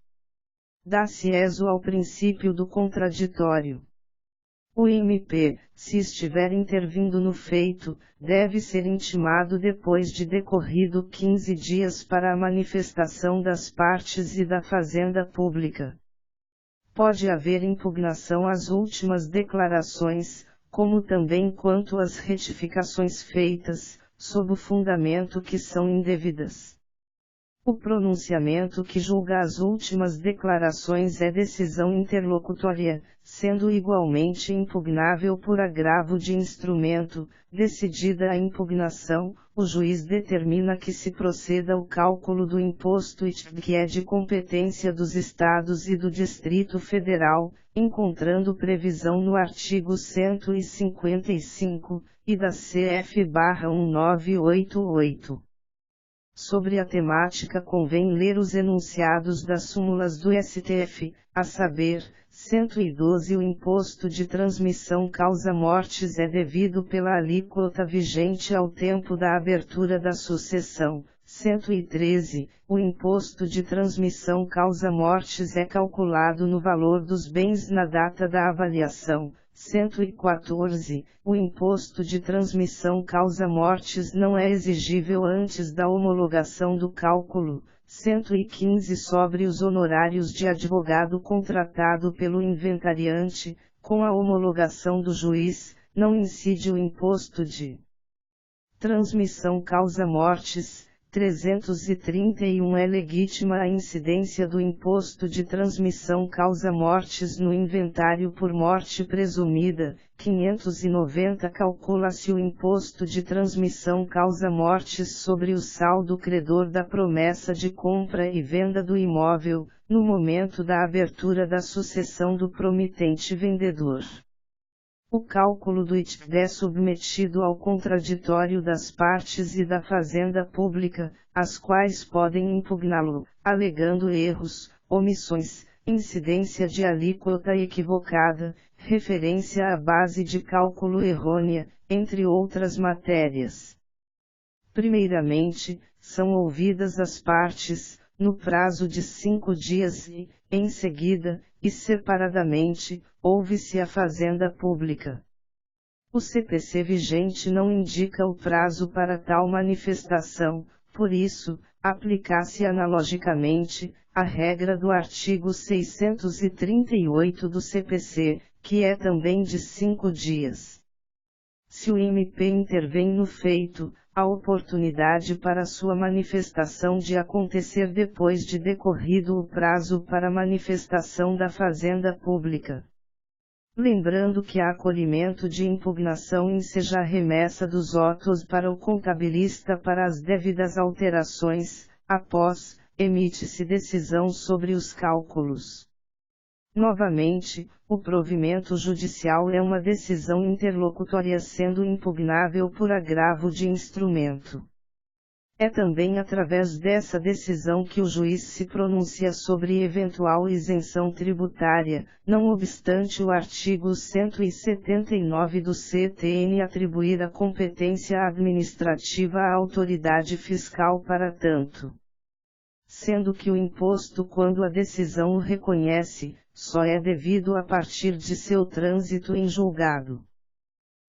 Dá-se exo ao princípio do contraditório. O MP, se estiver intervindo no feito, deve ser intimado depois de decorrido 15 dias para a manifestação das partes e da Fazenda Pública. Pode haver impugnação às últimas declarações, como também quanto às retificações feitas, sob o fundamento que são indevidas. O pronunciamento que julga as últimas declarações é decisão interlocutória, sendo igualmente impugnável por agravo de instrumento. Decidida a impugnação, o juiz determina que se proceda ao cálculo do imposto ITP, que é de competência dos Estados e do Distrito Federal, encontrando previsão no artigo 155, e da CF/1988. Sobre a temática convém ler os enunciados das súmulas do STF, a saber, 112. O imposto de transmissão causa-mortes é devido pela alíquota vigente ao tempo da abertura da sucessão. 113. O imposto de transmissão causa-mortes é calculado no valor dos bens na data da avaliação. 114. O imposto de transmissão causa-mortes não é exigível antes da homologação do cálculo. 115. Sobre os honorários de advogado contratado pelo inventariante, com a homologação do juiz, não incide o imposto de transmissão causa-mortes. 331. É legítima a incidência do imposto de transmissão causa-mortes no inventário por morte presumida. 590. Calcula-se o imposto de transmissão causa-mortes sobre o saldo credor da promessa de compra e venda do imóvel, no momento da abertura da sucessão do promitente vendedor. O cálculo do ITP é submetido ao contraditório das partes e da Fazenda Pública, as quais podem impugná-lo, alegando erros, omissões, incidência de alíquota equivocada, referência à base de cálculo errônea, entre outras matérias. Primeiramente, são ouvidas as partes, no prazo de 5 dias e, em seguida, e separadamente, ouve-se a Fazenda Pública. O CPC vigente não indica o prazo para tal manifestação, por isso, aplica-se analogicamente, a regra do artigo 638 do CPC, que é também de 5 dias. Se o MP intervém no feito, a oportunidade para sua manifestação de acontecer depois de decorrido o prazo para manifestação da Fazenda Pública. Lembrando que há acolhimento de impugnação enseja a remessa dos autos para o contabilista para as devidas alterações, após, emite-se decisão sobre os cálculos. Novamente, o provimento judicial é uma decisão interlocutória sendo impugnável por agravo de instrumento. É também através dessa decisão que o juiz se pronuncia sobre eventual isenção tributária, não obstante o artigo 179 do CTN atribuir a competência administrativa à autoridade fiscal para tanto. Sendo que o imposto, quando a decisão o reconhece, só é devido a partir de seu trânsito em julgado.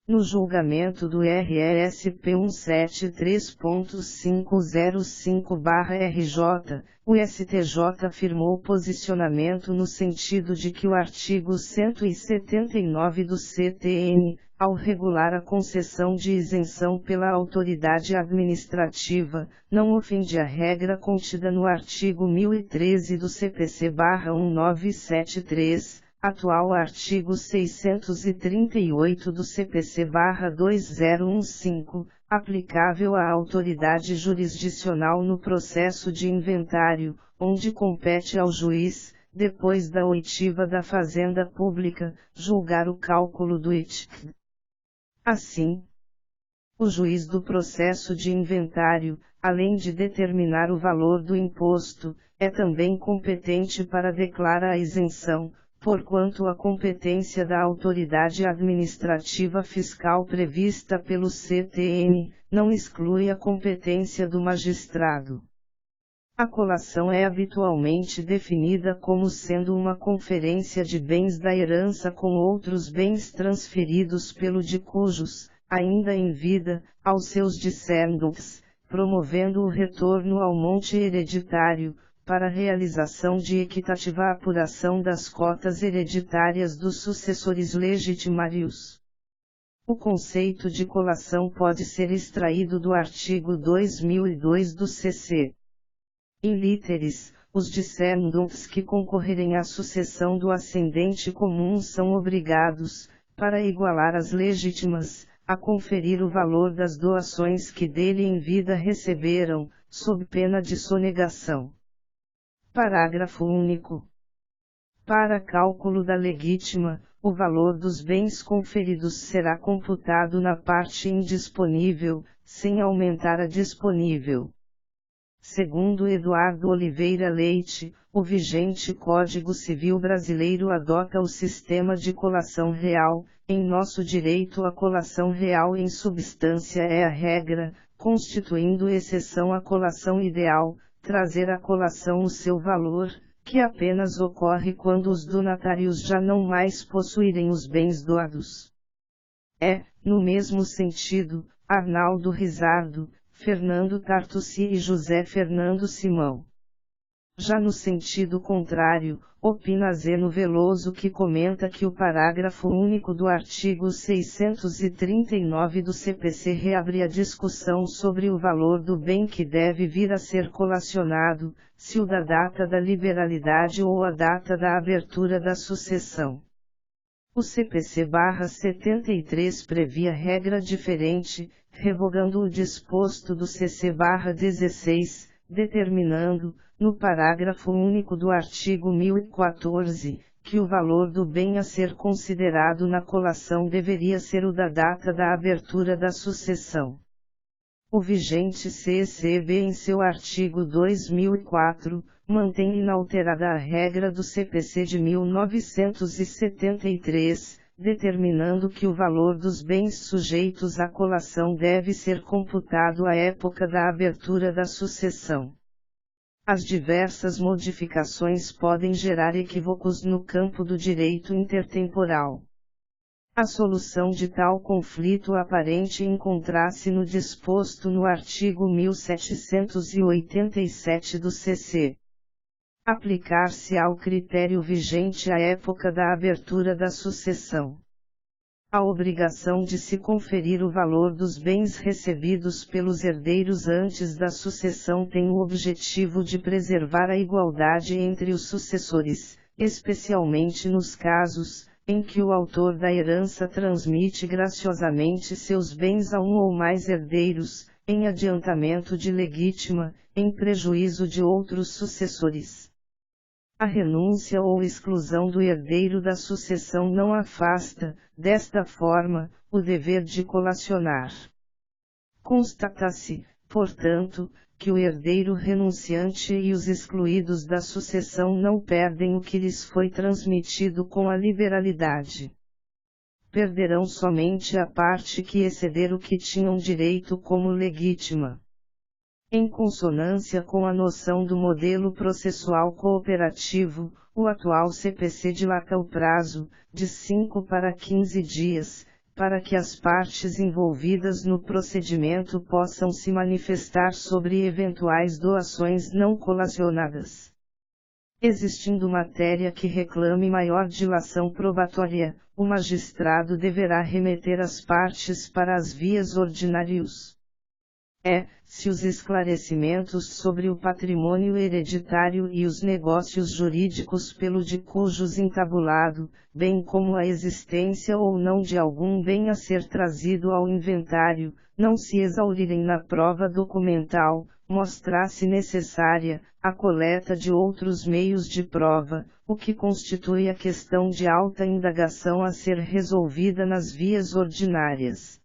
No julgamento do RESP 173.505/RJ, o STJ afirmou posicionamento no sentido de que o artigo 179 do CTN, ao regular a concessão de isenção pela autoridade administrativa, não ofende a regra contida no artigo 1013 do CPC/1973, atual artigo 638 do CPC/2015, aplicável à autoridade jurisdicional no processo de inventário, onde compete ao juiz, depois da oitiva da Fazenda Pública, julgar o cálculo do ITP. Assim, o juiz do processo de inventário, além de determinar o valor do imposto, é também competente para declarar a isenção, porquanto a competência da autoridade administrativa fiscal prevista pelo CTN, não exclui a competência do magistrado. A colação é habitualmente definida como sendo uma conferência de bens da herança com outros bens transferidos pelo de cujos, ainda em vida, aos seus descendentes, promovendo o retorno ao monte hereditário, para a realização de equitativa apuração das cotas hereditárias dos sucessores legitimários. O conceito de colação pode ser extraído do artigo 2002 do CC. In literis, os descendants que concorrerem à sucessão do ascendente comum são obrigados, para igualar as legítimas, a conferir o valor das doações que dele em vida receberam, sob pena de sonegação. Parágrafo único. Para cálculo da legítima, o valor dos bens conferidos será computado na parte indisponível, sem aumentar a disponível. Segundo Eduardo Oliveira Leite, o vigente Código Civil Brasileiro adota o sistema de colação real. Em nosso direito, a colação real em substância é a regra, constituindo exceção à colação ideal, trazer à colação o seu valor, que apenas ocorre quando os donatários já não mais possuírem os bens doados. É, no mesmo sentido, Arnaldo Rizardo, Fernando Tartucci e José Fernando Simão. Já no sentido contrário, opina Zeno Veloso, que comenta que o parágrafo único do artigo 639 do CPC reabre a discussão sobre o valor do bem que deve vir a ser colacionado, se o da data da liberalidade ou a data da abertura da sucessão. O CPC-73 previa regra diferente, revogando o disposto do CC-16, determinando, no parágrafo único do artigo 1014, que o valor do bem a ser considerado na colação deveria ser o da data da abertura da sucessão. O vigente CECB, em seu artigo 2004, mantém inalterada a regra do CPC de 1973, determinando que o valor dos bens sujeitos à colação deve ser computado à época da abertura da sucessão. As diversas modificações podem gerar equívocos no campo do direito intertemporal. A solução de tal conflito aparente encontra-se no disposto no artigo 1787 do CC. Aplicar-se ao critério vigente à época da abertura da sucessão. A obrigação de se conferir o valor dos bens recebidos pelos herdeiros antes da sucessão tem o objetivo de preservar a igualdade entre os sucessores, especialmente nos casos em que o autor da herança transmite graciosamente seus bens a um ou mais herdeiros, em adiantamento de legítima, em prejuízo de outros sucessores. A renúncia ou exclusão do herdeiro da sucessão não afasta, desta forma, o dever de colacionar. Constata-se, portanto, que o herdeiro renunciante e os excluídos da sucessão não perdem o que lhes foi transmitido com a liberalidade. Perderão somente a parte que exceder o que tinham direito como legítima. Em consonância com a noção do modelo processual cooperativo, o atual CPC dilata o prazo, de 5 para 15 dias, para que as partes envolvidas no procedimento possam se manifestar sobre eventuais doações não colacionadas. Existindo matéria que reclame maior dilação probatória, o magistrado deverá remeter as partes para as vias ordinárias. Se os esclarecimentos sobre o patrimônio hereditário e os negócios jurídicos pelo de cujus entabulado, bem como a existência ou não de algum bem a ser trazido ao inventário, não se exaurirem na prova documental, mostrar-se necessária a coleta de outros meios de prova, o que constitui a questão de alta indagação a ser resolvida nas vias ordinárias.